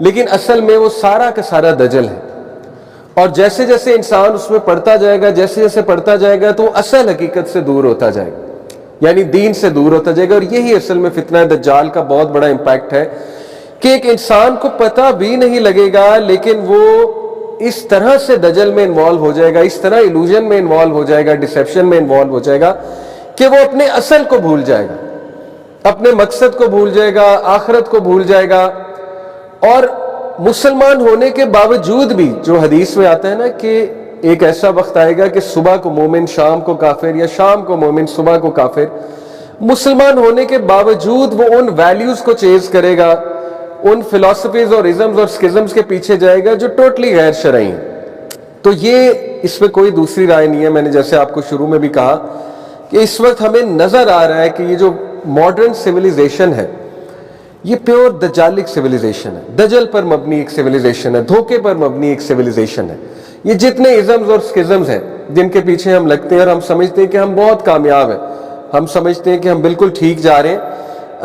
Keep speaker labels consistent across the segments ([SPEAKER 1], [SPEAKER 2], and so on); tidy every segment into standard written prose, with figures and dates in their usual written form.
[SPEAKER 1] لیکن اصل میں وہ سارا کا سارا دجل ہے. اور جیسے جیسے انسان اس میں پڑھتا جائے گا، جیسے جیسے پڑھتا جائے گا، تو وہ اصل حقیقت سے دور ہوتا جائے گا، یعنی دین سے دور ہوتا جائے گا. اور یہی اصل میں فتنہ دجال کا بہت بڑا امپیکٹ ہے کہ ایک انسان کو پتہ بھی نہیں لگے گا، لیکن وہ اس طرح سے دجل میں انوالو ہو جائے گا، اس طرح ایلوژن میں انوالو ہو جائے گا، ڈسیپشن میں انوالو ہو جائے گا کہ وہ اپنے اصل کو بھول جائے گا، اپنے مقصد کو بھول جائے گا، آخرت کو بھول جائے گا. اور مسلمان ہونے کے باوجود بھی، جو حدیث میں آتا ہے نا کہ ایک ایسا وقت آئے گا کہ صبح کو مومن شام کو کافر، یا شام کو مومن صبح کو کافر، مسلمان ہونے کے باوجود وہ ان ویلیوز کو چیز کرے گا، ان فلسفیز اور ازمز اور سکزمز کے پیچھے جائے گا جو ٹوٹلی غیر شرعی ہیں. تو یہ اس میں کوئی دوسری رائے نہیں ہے. میں نے جیسے آپ کو شروع میں بھی کہا کہ اس وقت ہمیں نظر آ رہا ہے کہ یہ جو ماڈرن سویلائزیشن ہے یہ پیور دجالک سویلائزیشن ہے، دجل پر مبنی ایک سویلائزیشن ہے، دھوکے پر مبنی ایک سویلائزیشن ہے. یہ جتنے ازمز اور سکزمز ہیں جن کے پیچھے ہم لگتے ہیں اور ہم سمجھتے ہیں کہ ہم بہت کامیاب ہیں، ہم سمجھتے ہیں کہ ہم بالکل ٹھیک جا رہے ہیں،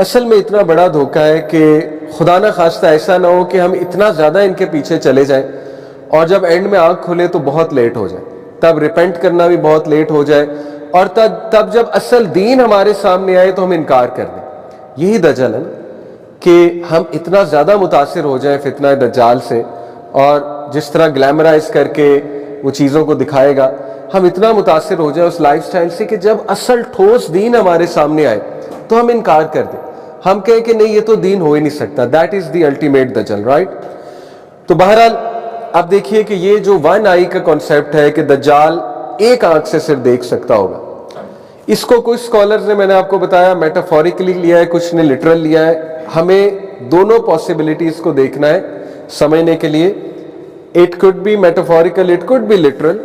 [SPEAKER 1] اصل میں اتنا بڑا دھوکہ ہے کہ خدا نہ خواستہ ایسا نہ ہو کہ ہم اتنا زیادہ ان کے پیچھے چلے جائیں اور جب اینڈ میں آنکھ کھلے تو بہت لیٹ ہو جائے، تب ریپینٹ کرنا بھی بہت لیٹ ہو جائے، اور تب جب اصل دین ہمارے سامنے آئے تو ہم انکار کر دیں. یہی دجل ہے نا کہ ہم اتنا زیادہ متاثر ہو جائیں فتنہ دجال سے، اور جس طرح گلیمرائز کر کے وہ چیزوں کو دکھائے گا، ہم اتنا متاثر ہو جائیں اس لائف سٹائل سے کہ جب اصل ٹھوس دین ہمارے سامنے آئے تو ہم انکار کر دیں، ہم کہیں کہ نہیں یہ تو دین ہو ہی نہیں سکتا. دیٹ از دی الٹیمیٹ دجل، رائٹ؟ تو بہرحال اب دیکھیے کہ یہ جو ون آئی کا کانسیپٹ ہے کہ دجال ایک آنکھ سے صرف دیکھ سکتا ہوگا، اس کو کچھ اسکالرز نے، میں نے آپ کو بتایا، میٹافوریکلی لیا ہے، کچھ نے لٹرل لیا ہے. ہمیں دونوں پاسبلٹیز کو دیکھنا ہے سمجھنے کے لیے. It could be metaphorical, it could be literal,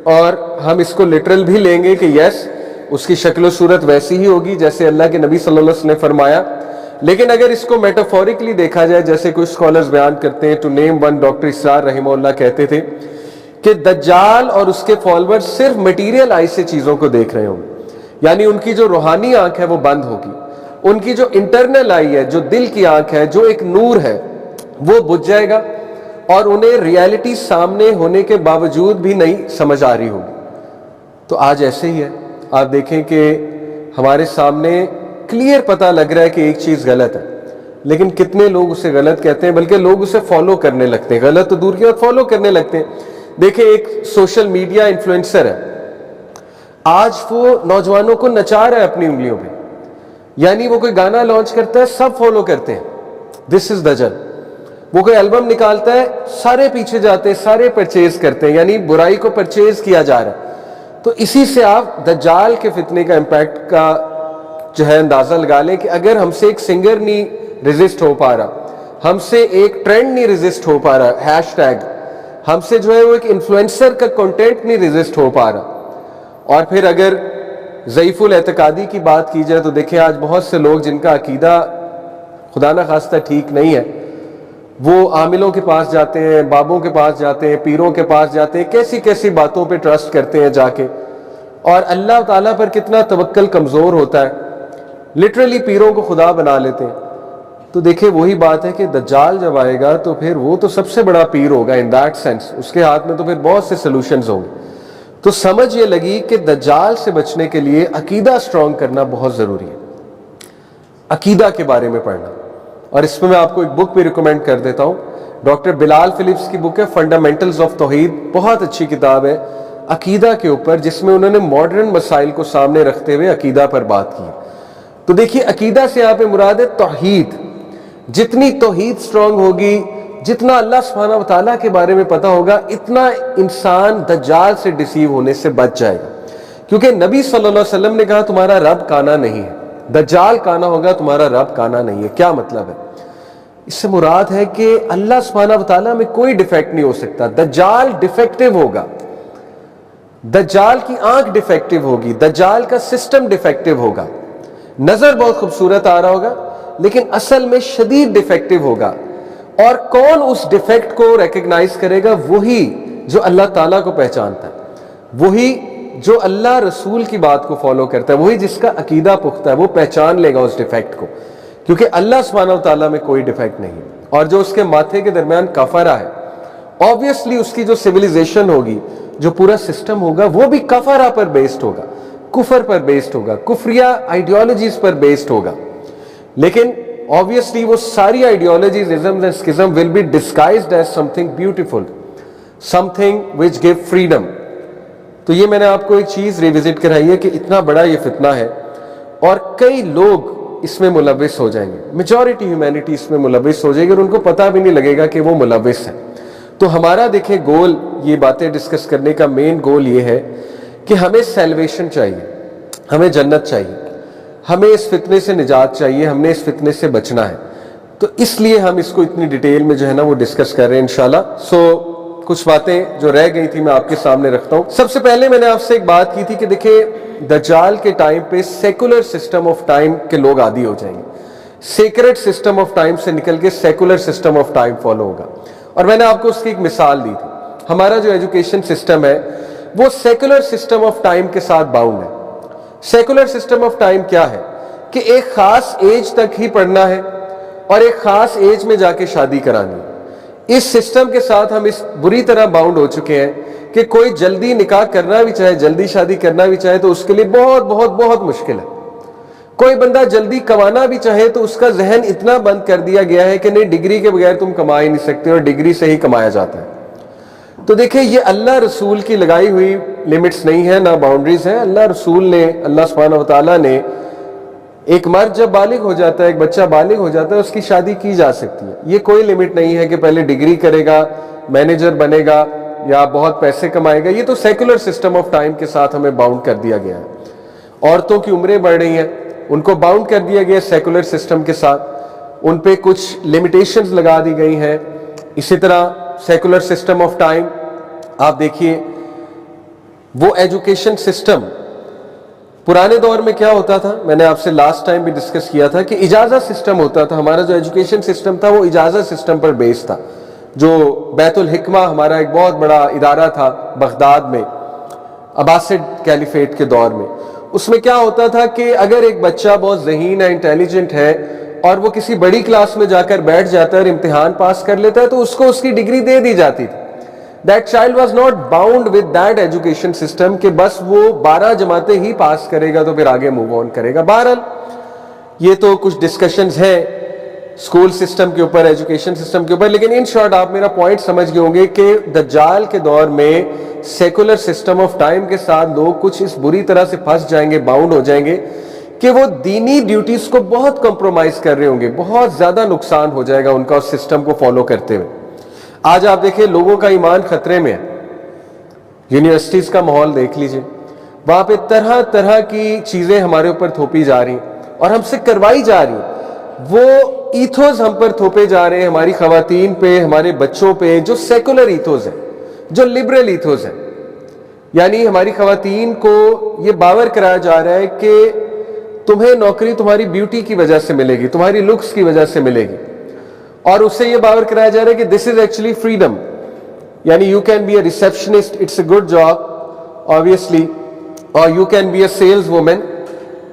[SPEAKER 1] اور ہم اس کو لٹرل بھی لیں گے کہ یس اس کی شکل و صورت ویسی ہی ہوگی جیسے اللہ کے نبی صلی اللہ علیہ وسلم نے فرمایا. لیکن اگر اس کو میٹافوریکلی دیکھا جائے، جیسے کچھ اسکالرز بیان کرتے ہیں، ٹو نیم ون، ڈاکٹر اسرار رحمہ اللہ کہتے تھے کہ دجال اور اس کے فالوور صرف مٹیریل آئی سے چیزوں کو دیکھ رہے ہوں گے، یعنی ان کی جو روحانی آنکھ ہے وہ بند ہوگی، ان کی جو انٹرنل آئی ہے، جو دل کی آنکھ ہے، جو ایک نور ہے، وہ بجھ جائے گا، اور انہیں ریالٹی سامنے ہونے کے باوجود بھی نہیں سمجھ آ رہی ہوگی. تو آج ایسے ہی ہے. آپ دیکھیں کہ ہمارے سامنے کلیئر پتہ لگ رہا ہے کہ ایک چیز غلط ہے، لیکن کتنے لوگ اسے غلط کہتے ہیں، بلکہ لوگ اسے فالو کرنے لگتے ہیں. غلط تو دور کی بات، فالو کرنے لگتے ہیں. دیکھیں ایک سوشل میڈیا انفلوئنسر ہے، آج وہ نوجوانوں کو نچا رہا ہے اپنی انگلیوں پہ، یعنی وہ کوئی گانا لانچ کرتا ہے سب فالو کرتے ہیں. دس از دجل. وہ کوئی البم نکالتا ہے سارے پیچھے جاتے ہیں، سارے پرچیز کرتے ہیں، یعنی برائی کو پرچیز کیا جا رہا ہے. تو اسی سے آپ دجال کے فتنے کا امپیکٹ کا جو ہے اندازہ لگا لیں کہ اگر ہم سے ایک سنگر نہیں ریزسٹ ہو پا رہا، ہم سے ایک ٹرینڈ نہیں ریزسٹ ہو پا رہا، ہیش ٹیگ، ہم سے جو ہے وہ ایک انفلوئنسر کا کنٹینٹ نہیں ریزسٹ ہو پا رہا، اور پھر اگر ضعیف الاعتقادی کی بات کی جائے تو دیکھیں آج بہت سے لوگ جن کا عقیدہ خدا نہ خواستہ ٹھیک نہیں ہے، وہ عاملوں کے پاس جاتے ہیں، بابوں کے پاس جاتے ہیں، پیروں کے پاس جاتے ہیں، کیسی کیسی باتوں پہ ٹرسٹ کرتے ہیں جا کے، اور اللہ تعالیٰ پر کتنا توکل کمزور ہوتا ہے، لٹرلی پیروں کو خدا بنا لیتے ہیں. تو دیکھیں وہی بات ہے کہ دجال جب آئے گا تو پھر وہ تو سب سے بڑا پیر ہوگا ان دیٹ سینس، اس کے ہاتھ میں تو پھر بہت سے سلوشنز ہوں گے. تو سمجھ یہ لگی کہ دجال سے بچنے کے لیے عقیدہ سٹرونگ کرنا بہت ضروری ہے، عقیدہ کے بارے میں پڑھنا. اور اس میں آپ کو ایک بک بھی ریکمینڈ کر دیتا ہوں، ڈاکٹر بلال فلپس کی بک ہے فنڈامنٹلز آف توحید، بہت اچھی کتاب ہے عقیدہ کے اوپر، جس میں انہوں نے ماڈرن مسائل کو سامنے رکھتے ہوئے عقیدہ پر بات کی. تو دیکھیے عقیدہ سے یہاں پہ مراد ہے توحید. جتنی توحید سٹرونگ ہوگی، جتنا اللہ سبحانہ و تعالیٰ کے بارے میں پتہ ہوگا، اتنا انسان دجال سے ڈیسیو ہونے سے بچ جائے گا. کیونکہ نبی صلی اللہ علیہ وسلم نے کہا تمہارا رب کانا نہیں ہے، دجال کانا ہوگا، تمہارا رب کانا نہیں ہے. کیا مطلب ہے؟ اس سے مراد ہے کہ اللہ سبحانہ و تعالیٰ میں کوئی ڈیفیکٹ نہیں ہو سکتا، دجال ڈیفیکٹیو ہوگا، دجال کی آنکھ ڈیفیکٹیو ہوگی، دجال کا سسٹم ڈیفیکٹیو ہوگا، نظر بہت خوبصورت آ رہا ہوگا لیکن اصل میں شدید ڈیفیکٹیو ہوگا. اور کون اس ڈیفیکٹ کو ریکگنائز کرے گا؟ وہی جو اللہ تعالیٰ کو پہچانتا ہے، وہی جو اللہ رسول کی بات کو فالو کرتا ہے، وہی جس کا عقیدہ پختہ ہے، وہ پہچان لے گا اس ڈیفیکٹ کو، کیونکہ اللہ سبحانہ و تعالیٰ میں کوئی ڈیفیکٹ نہیں. اور جو اس کے ماتھے کے درمیان کفرہ ہے, obviously اس کی جو civilization ہوگی, جو پورا سسٹم ہوگا وہ بھی کفرہ پر بیسڈ ہوگا, کفر پر بیسڈ ہوگا, کفریہ آئیڈیالوجیز پر بیسڈ ہوگا. لیکن obviously وہ ساری ideologies, isms and schism will be disguised as something beautiful, something which give freedom. تو یہ میں نے آپ کو ایک چیز ریوزٹ کرائی ہے کہ اتنا بڑا یہ فتنہ ہے اور کئی لوگ اس میں ملوث ہو جائیں گے, میجورٹی ہیومینٹی اس میں ملوث ہو جائے گی اور ان کو پتہ بھی نہیں لگے گا کہ وہ ملوث ہے. تو ہمارا دیکھیں گول, یہ باتیں ڈسکس کرنے کا مین گول یہ ہے کہ ہمیں سیلویشن چاہیے, ہمیں جنت چاہیے, ہمیں اس فتنے سے نجات چاہیے, ہم نے اس فتنے سے بچنا ہے. تو اس لیے ہم اس کو اتنی ڈیٹیل میں جو ہے نا وہ ڈسکس کر رہے ہیں انشاءاللہ. سو کچھ باتیں جو رہ گئی تھی میں آپ کے سامنے رکھتا ہوں. سب سے پہلے میں نے آپ سے ایک بات کی تھی کہ دیکھیں دجال کے ٹائم پہ سیکولر سسٹم آف ٹائم کے لوگ عادی ہو جائیں گے, سیکریٹ سسٹم آف ٹائم سے نکل کے secular system of time follow ہوگا. اور میں نے آپ کو اس کی ایک مثال دی تھی, ہمارا جو ایجوکیشن سسٹم ہے وہ سیکولر سسٹم آف ٹائم کے ساتھ باؤنڈ ہے. سیکولر سسٹم آف ٹائم کیا ہے کہ ایک خاص ایج تک ہی پڑھنا ہے اور ایک خاص ایج میں جا کے شادی کرانی ہے. اس سسٹم کے ساتھ ہم اس بری طرح باؤنڈ ہو چکے ہیں کہ کوئی جلدی نکاح کرنا بھی چاہے, جلدی شادی کرنا بھی چاہے تو اس کے لیے بہت بہت بہت مشکل ہے. کوئی بندہ جلدی کمانا بھی چاہے تو اس کا ذہن اتنا بند کر دیا گیا ہے کہ نہیں, ڈگری کے بغیر تم کما ہی نہیں سکتے اور ڈگری سے ہی کمایا جاتا ہے. تو دیکھیں یہ اللہ رسول کی لگائی ہوئی لمٹس نہیں ہے, نہ باؤنڈریز ہیں. اللہ رسول نے, اللہ سبحانہ وتعالیٰ نے, ایک مرد جب بالغ ہو جاتا ہے, ایک بچہ بالغ ہو جاتا ہے, اس کی شادی کی جا سکتی ہے. یہ کوئی لمٹ نہیں ہے کہ پہلے ڈگری کرے گا, مینیجر بنے گا یا بہت پیسے کمائے گا. یہ تو سیکولر سسٹم آف ٹائم کے ساتھ ہمیں باؤنڈ کر دیا گیا ہے. عورتوں کی عمریں بڑھ رہی ہیں, ان کو باؤنڈ کر دیا گیا سیکولر سسٹم کے ساتھ, ان پہ کچھ لمیٹیشنز لگا دی گئی ہیں. اسی طرح سیکولر سسٹم آف ٹائم آپ دیکھیے, وہ ایجوکیشن سسٹم پرانے دور میں کیا ہوتا تھا, میں نے آپ سے لاسٹ ٹائم بھی ڈسکس کیا تھا کہ اجازت سسٹم ہوتا تھا. ہمارا جو ایجوکیشن سسٹم تھا وہ اجازت سسٹم پر بیس تھا. جو بیت الحکمہ ہمارا ایک بہت بڑا ادارہ تھا بغداد میں عباسڈ کیلیفیٹ کے دور میں, اس میں کیا ہوتا تھا کہ اگر ایک بچہ بہت ذہین ہے, انٹیلیجنٹ ہے اور وہ کسی بڑی کلاس میں جا کر بیٹھ جاتا ہے اور امتحان پاس کر لیتا ہے تو اس کو اس کی ڈگری دے دی جاتی تھی. That child was not bound with that education system کہ بس وہ 12 جماعتیں ہی پاس کرے گا تو پھر آگے موو آن کرے گا. بہرحال یہ تو کچھ ڈسکشنز ہیں اسکول سسٹم کے اوپر, ایجوکیشن سسٹم کے اوپر, لیکن ان شارٹ آپ میرا پوائنٹ سمجھ گئے ہوں گے کہ دجال کے دور میں سیکولر سسٹم آف ٹائم کے ساتھ لوگ کچھ اس بری طرح سے پھنس جائیں گے, باؤنڈ ہو جائیں گے کہ وہ دینی ڈیوٹیز کو بہت کمپرومائز کر رہے ہوں گے, بہت زیادہ نقصان ہو جائے گا ان کا اس سسٹم کو فالو کرتے ہوئے. آج آپ دیکھیں لوگوں کا ایمان خطرے میں ہے. یونیورسٹیز کا ماحول دیکھ لیجئے, وہاں پہ طرح طرح کی چیزیں ہمارے اوپر تھوپی جا رہی ہیں اور ہم سے کروائی جا رہی ہیں. وہ ایتھوز ہم پر تھوپے جا رہے ہیں, ہماری خواتین پہ, ہمارے بچوں پہ, جو سیکولر ایتھوز ہیں, جو لبرل ایتھوز ہیں. یعنی ہماری خواتین کو یہ باور کرایا جا رہا ہے کہ تمہیں نوکری تمہاری بیوٹی کی وجہ سے ملے گی, تمہاری لکس کی وجہ سے ملے گی, اور اس سے یہ باور کرایا جا رہا ہے کہ دس از ایکچولی فریڈم. یعنی you can be a receptionist, it's a good job obviously, or you can be a saleswoman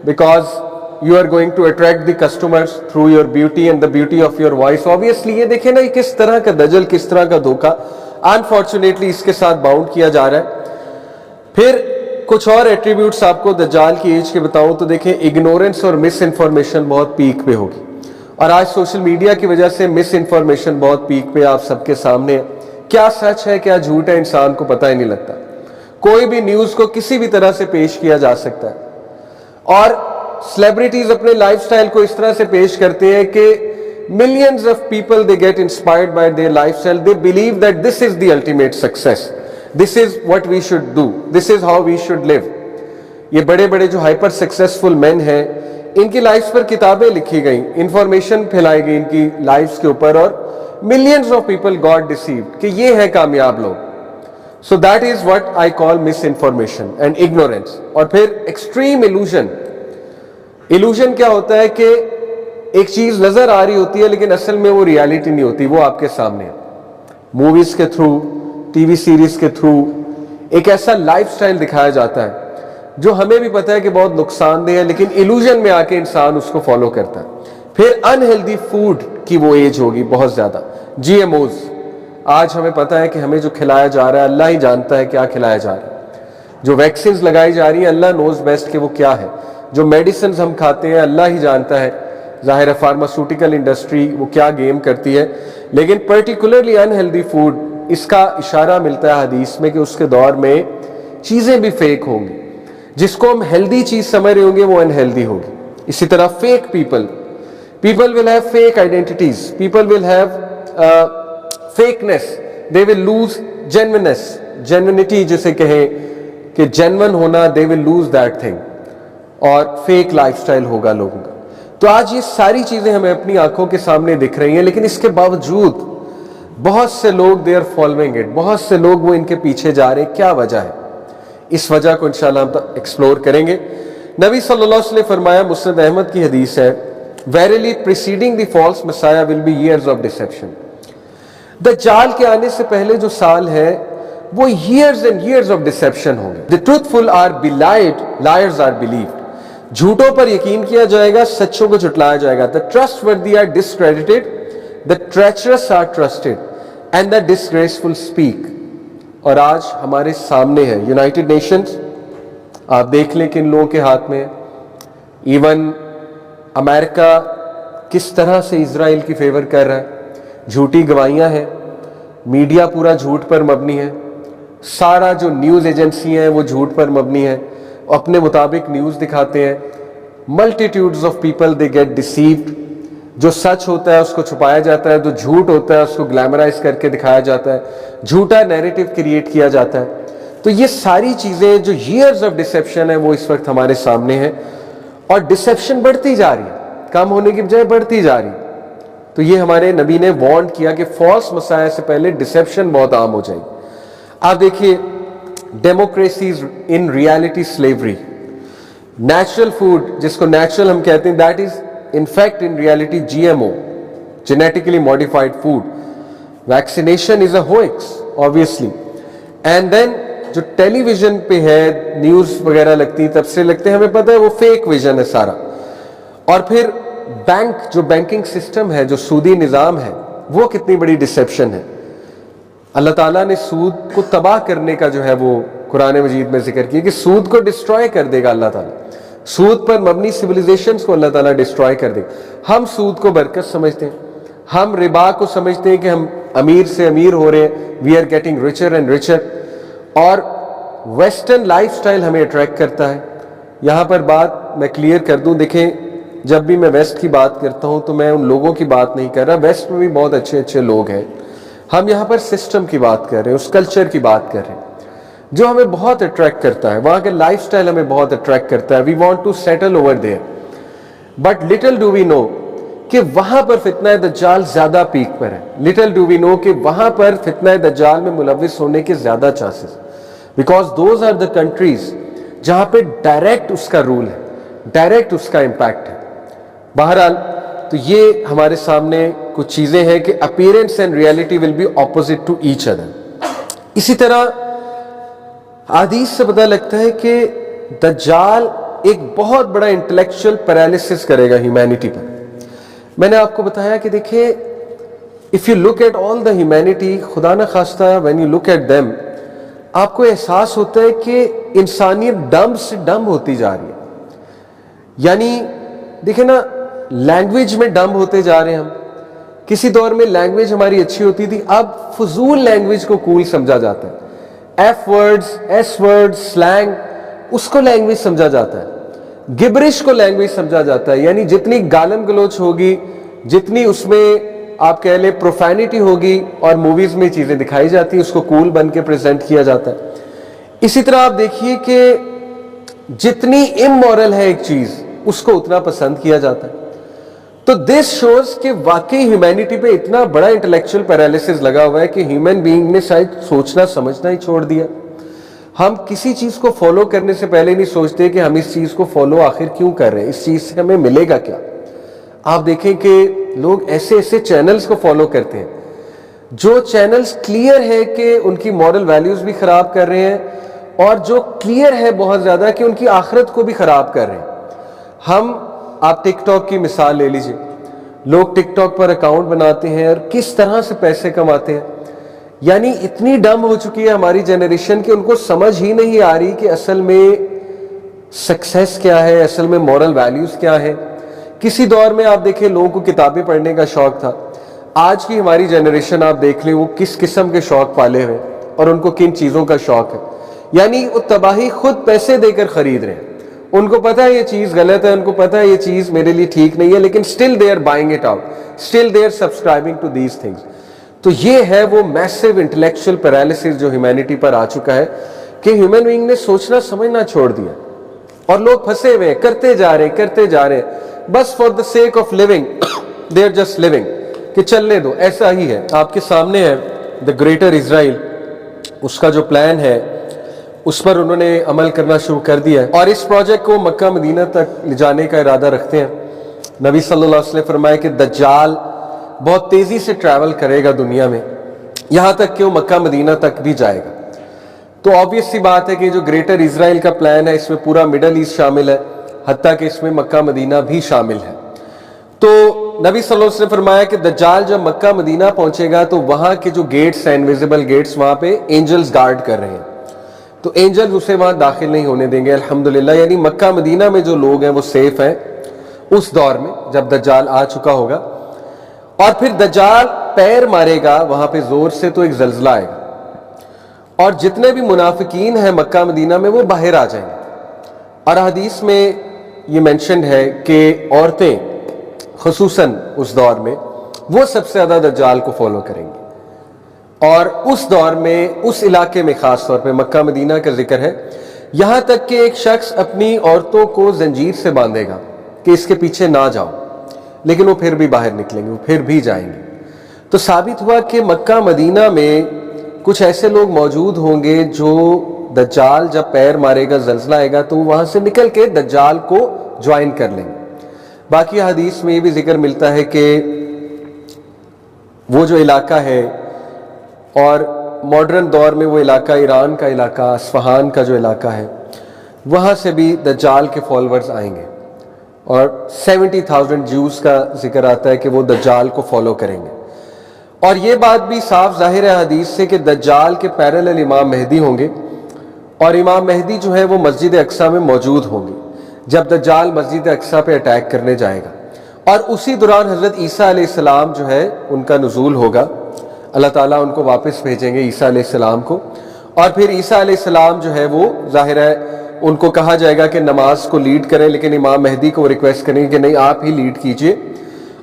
[SPEAKER 1] because you are going to attract the customers through your beauty and the beauty of your voice. obviously یہ دیکھیں نا یہ کس طرح کا دجل, کس طرح کا دھوکہ unfortunately اس کے ساتھ باؤنڈ کیا جا رہا ہے. پھر کچھ اور ایٹریبیوٹس آپ کو دجال کی ایج کے بتاؤں تو دیکھیں اگنورنس اور مس انفارمیشن بہت پیک پہ ہوگی, اور آج سوشل میڈیا کی وجہ سے مس انفارمیشن بہت پیک پہ آپ سب کے سامنے ہے. کیا سچ ہے کیا جھوٹ ہے انسان کو پتہ ہی نہیں لگتا. کوئی بھی نیوز کو کسی بھی طرح سے پیش کیا جا سکتا ہے, اور سیلیبریٹیز اپنے لائف سٹائل کو اس طرح سے پیش کرتے ہیں کہ millions of people they get inspired by their lifestyle. They believe that this is the ultimate success, this is what we should do, this is how we should live. یہ بڑے بڑے جو ہائپر سکسیسفل مین ہیں ان کی lives پر کتابیں لکھی گئیں, information پھیلائی گئی ان کی لائفز کے اوپر, اور millions of people got deceived کہ یہ ہے کامیاب لوگ. So that is what I call misinformation and ignorance. اور پھر extreme illusion. illusion کیا ہوتا ہے کہ ایک چیز نظر آ رہی ہوتی ہے لیکن اصل میں وہ ریالٹی نہیں ہوتی, وہ آپ کے سامنے ہے. موویز کے تھرو, ٹی وی سیریز کے تھرو ایک ایسا لائف سٹائل دکھایا جاتا ہے جو ہمیں بھی پتہ ہے کہ بہت نقصان دہ ہے, لیکن illusion میں آ کے انسان اس کو فالو کرتا ہے. پھر unhealthy food کی وہ ایج ہوگی بہت زیادہ. جی ایم اوز, آج ہمیں پتہ ہے کہ ہمیں جو کھلایا جا رہا ہے اللہ ہی جانتا ہے کیا کھلایا جا رہا ہے. جو ویکسینز لگائی جا رہی ہیں اللہ نوز بیسٹ کہ وہ کیا ہے. جو میڈیسنز ہم کھاتے ہیں اللہ ہی جانتا ہے. ظاہر ہے فارماسیوٹیکل انڈسٹری وہ کیا گیم کرتی ہے, لیکن پرٹیکولرلی انہیلدی فوڈ, اس کا اشارہ ملتا ہے حدیث میں کہ اس کے دور میں چیزیں بھی فیک ہوں گی. جس کو ہم ہیلدی چیز سمجھ رہے ہوں گے وہ انہیلدی ہوگی. اسی طرح fake people will have fake identities, people will have fakeness, they will lose genuineness, genuinity جسے کہیں کہ جینون ہونا, they will lose that thing, اور فیک لائف سٹائل ہوگا لوگوں کا. تو آج یہ ساری چیزیں ہمیں اپنی آنکھوں کے سامنے دکھ رہی ہیں, لیکن اس کے باوجود بہت سے لوگ دے آر فالوئنگ اٹ, بہت سے لوگ وہ ان کے پیچھے جا رہے ہیں. کیا وجہ ہے؟ اس وجہ کو انشاءاللہ ہم ایکسپلور کریں گے. نبی صلی اللہ علیہ وسلم نے فرمایا, مسند احمد کی حدیث ہے, Verily preceding the false Messiah will be years of deception. دجال کے آنے سے پہلے جو سال ہے وہ years and years of deception ہوں گے. The truthful are belied, liars are believed. جھوٹوں پر یقین کیا جائے گا, سچوں کو جھٹلایا جائے گا. The trustworthy are discredited, the treacherous are trusted, and the disgraceful speak. اور آج ہمارے سامنے ہے یونائٹڈ نیشنز, آپ دیکھ لیں کن لوگوں کے ہاتھ میں. ایون امریکہ کس طرح سے اسرائیل کی فیور کر رہا ہے. جھوٹی گواہیاں ہیں, میڈیا پورا جھوٹ پر مبنی ہے, سارا جو نیوز ایجنسی ہیں وہ جھوٹ پر مبنی ہے, اپنے مطابق نیوز دکھاتے ہیں. Multitudes of people they get deceived. جو سچ ہوتا ہے اس کو چھپایا جاتا ہے, جو جھوٹ ہوتا ہے اس کو گلیمرائز کر کے دکھایا جاتا ہے, جھوٹا نیریٹو کریٹ کیا جاتا ہے. تو یہ ساری چیزیں جو ایئرز آف ڈسیپشن ہے وہ اس وقت ہمارے سامنے ہیں, اور ڈسیپشن بڑھتی جا رہی ہے, کم ہونے کی بجائے بڑھتی جا رہی ہے. تو یہ ہمارے نبی نے وارن کیا کہ فالس مسائل سے پہلے ڈسیپشن بہت عام ہو جائے گی. آپ دیکھیے, democracies in reality slavery. Natural food جس کو نیچرل ہم کہتے ہیں, that is in fact in reality G M O, genetically modified food. Vaccination is a hoax obviously. And then جو ٹیلی ویژن پہ ہے نیوز وغیرہ لگتی, تب سے لگتے ہیں ہمیں پتہ ہے وہ فیک ویژن ہے سارا. اور پھر بینک, جو بینکنگ سسٹم ہے, جو سودی نظام ہے, وہ کتنی بڑی ڈسیپشن ہے. اللہ تعالیٰ نے سود کو تباہ کرنے کا جو ہے وہ قرآن مجید میں ذکر کیا کہ سود کو ڈسٹروائے کر دے گا اللہ تعالیٰ. سود پر مبنی سویلائزیشنز کو اللہ تعالیٰ ڈسٹروائے کر دے گا. ہم سود کو برکت سمجھتے ہیں, ہم ربا کو سمجھتے ہیں کہ ہم امیر سے امیر ہو رہے ہیں, we are getting richer and richer, اور ویسٹرن لائف سٹائل ہمیں اٹریکٹ کرتا ہے. یہاں پر بات میں کلیئر کر دوں, دیکھیں جب بھی میں ویسٹ کی بات کرتا ہوں تو میں ان لوگوں کی بات نہیں کر رہا, ویسٹ میں بھی بہت اچھے اچھے لوگ ہیں. ہم یہاں پر سسٹم کی بات کر رہے ہیں, اس کلچر کی بات کر رہے ہیں جو ہمیں بہت اٹریکٹ کرتا ہے. وہاں کے لائف سٹائل ہمیں بہت اٹریکٹ کرتا ہے. We want to settle over there, but little do we know کہ وہاں پر فتنہ دجال زیادہ پیک پر ہے. لٹل ڈو وی نو کہ وہاں پر فتنہ دجال میں ملوث ہونے کے زیادہ chances, because those are the countries جہاں پہ ڈائریکٹ اس کا رول ہے, ڈائریکٹ اس کا امپیکٹ ہے. بہرحال تو یہ ہمارے سامنے کچھ چیزیں ہیں کہ appearance and reality will be opposite to each other. اسی طرح حدیث سے پتہ لگتا ہے کہ دجال ایک بہت بڑا انٹلیکچوئل پیرالسس کرے گا ہیومینٹی پر. میں نے آپ کو بتایا کہ دیکھیں, if you look at all the humanity, خدا نہ خواستہ when you look at them, آپ کو احساس ہوتا ہے کہ انسانیت ڈم سے ڈم ہوتی جا رہی ہے. یعنی دیکھیں نا, لینگویج میں ڈم ہوتے جا رہے ہیں ہم. کسی دور میں لینگویج ہماری اچھی ہوتی تھی, اب فضول لینگویج کو کول سمجھا جاتا ہے. F words, S words, slang, اس کو لینگویج سمجھا جاتا ہے. گبرش کو لینگویج سمجھا جاتا ہے. یعنی جتنی گالم گلوچ ہوگی, جتنی اس میں آپ کہہ لیں پروفینٹی ہوگی, اور موویز میں چیزیں دکھائی جاتی ہیں, اس کو کول بن کے پریزنٹ کیا جاتا ہے. اسی طرح آپ دیکھیے کہ جتنی امورل ہے ایک چیز, اس کو اتنا پسند کیا جاتا ہے. تو دس شوز کہ واقعی ہیومینٹی پہ اتنا بڑا انٹلیکچوئل پیرالسس لگا ہوا ہے کہ ہیومن بینگ نے شاید سوچنا سمجھنا ہی چھوڑ دیا. ہم کسی چیز کو فالو کرنے سے پہلے نہیں سوچتے کہ ہم اس چیز کو فالو آخر کیوں کر رہے ہیں, اس چیز سے ہمیں ملے گا کیا. آپ دیکھیں کہ لوگ ایسے ایسے چینلز کو فالو کرتے ہیں جو چینلز کلیئر ہے کہ ان کی مورل ویلیوز بھی خراب کر رہے ہیں, اور جو کلیئر ہے بہت زیادہ کہ ان کی آخرت کو بھی خراب کر رہے ہیں. آپ ٹک ٹاک کی مثال لے لیجئے. لوگ ٹک ٹاک پر اکاؤنٹ بناتے ہیں اور کس طرح سے پیسے کماتے ہیں. یعنی اتنی ڈم ہو چکی ہے ہماری جنریشن کہ ان کو سمجھ ہی نہیں آ رہی کہ اصل میں سکسیس کیا ہے, اصل میں مورل ویلیوز کیا ہے. کسی دور میں آپ دیکھیں لوگوں کو کتابیں پڑھنے کا شوق تھا, آج کی ہماری جنریشن آپ دیکھ لیں وہ کس قسم کے شوق پالے ہوئے اور ان کو کن چیزوں کا شوق ہے. یعنی وہ تباہی خود پیسے دے کر خرید رہے ہیں. ان کو پتا ہے یہ چیز غلط ہے, ان کو پتا ہے یہ چیز میرے لیے ٹھیک نہیں ہے, لیکن still they are buying it out, still they are subscribing to these things. تو یہ ہے وہ میسو انٹلیکچوئل پیرالسس جو ہیومینٹی پر آ چکا ہے کہ ہیومن بینگ نے سوچنا سمجھنا چھوڑ دیا اور لوگ پھنسے ہوئے کرتے جا رہے ہیں بس for the sake of living. They are just living کہ چلنے دو, ایسا ہی ہے. آپ کے سامنے ہے دا گریٹر اسرائیل, اس کا جو پلان ہے اس پر انہوں نے عمل کرنا شروع کر دیا ہے اور اس پروجیکٹ کو مکہ مدینہ تک لے جانے کا ارادہ رکھتے ہیں. نبی صلی اللہ علیہ وسلم نے فرمایا کہ دجال بہت تیزی سے ٹریول کرے گا دنیا میں, یہاں تک کہ وہ مکہ مدینہ تک بھی جائے گا. تو آبویس سی بات ہے کہ جو گریٹر اسرائیل کا پلان ہے اس میں پورا مڈل ایسٹ شامل ہے, حتیٰ کہ اس میں مکہ مدینہ بھی شامل ہے. تو نبی صلی اللہ علیہ وسلم نے فرمایا کہ دجال جب مکہ مدینہ پہنچے گا تو وہاں کے جو گیٹس ہیں, انویزیبل گیٹس, وہاں پہ اینجلز گارڈ کر رہے ہیں, تو اینجلز اسے وہاں داخل نہیں ہونے دیں گے الحمدللہ. یعنی مکہ مدینہ میں جو لوگ ہیں وہ سیف ہیں اس دور میں جب دجال آ چکا ہوگا. اور پھر دجال پیر مارے گا وہاں پہ زور سے تو ایک زلزلہ آئے گا اور جتنے بھی منافقین ہیں مکہ مدینہ میں وہ باہر آ جائیں گے. اور حدیث میں یہ مینشنڈ ہے کہ عورتیں خصوصاً اس دور میں وہ سب سے زیادہ دجال کو فالو کریں گی. اور اس دور میں اس علاقے میں خاص طور پہ مکہ مدینہ کا ذکر ہے, یہاں تک کہ ایک شخص اپنی عورتوں کو زنجیر سے باندھے گا کہ اس کے پیچھے نہ جاؤ, لیکن وہ پھر بھی باہر نکلیں گے, وہ پھر بھی جائیں گے. تو ثابت ہوا کہ مکہ مدینہ میں کچھ ایسے لوگ موجود ہوں گے جو دجال جب پیر مارے گا, زلزلہ آئے گا, تو وہاں سے نکل کے دجال کو جوائن کر لیں گے. باقی حدیث میں یہ بھی ذکر ملتا ہے کہ وہ جو علاقہ ہے اور ماڈرن دور میں وہ علاقہ ایران کا علاقہ, اصفہان کا جو علاقہ ہے, وہاں سے بھی دجال کے فالورز آئیں گے اور 70,000 جوز کا ذکر آتا ہے کہ وہ دجال کو فالو کریں گے. اور یہ بات بھی صاف ظاہر ہے حدیث سے کہ دجال کے پیرالل امام مہدی ہوں گے, اور امام مہدی جو ہے وہ مسجد اقصیٰ میں موجود ہوں گے جب دجال مسجد اقصیٰ پہ اٹیک کرنے جائے گا. اور اسی دوران حضرت عیسیٰ علیہ السلام جو ہے ان کا نزول ہوگا, اللہ تعالیٰ ان کو واپس بھیجیں گے عیسیٰ علیہ السلام کو. اور پھر عیسیٰ علیہ السلام جو ہے وہ ظاہر ہے ان کو کہا جائے گا کہ نماز کو لیڈ کریں, لیکن امام مہدی کو ریکویسٹ کریں گے کہ نہیں آپ ہی لیڈ کیجئے.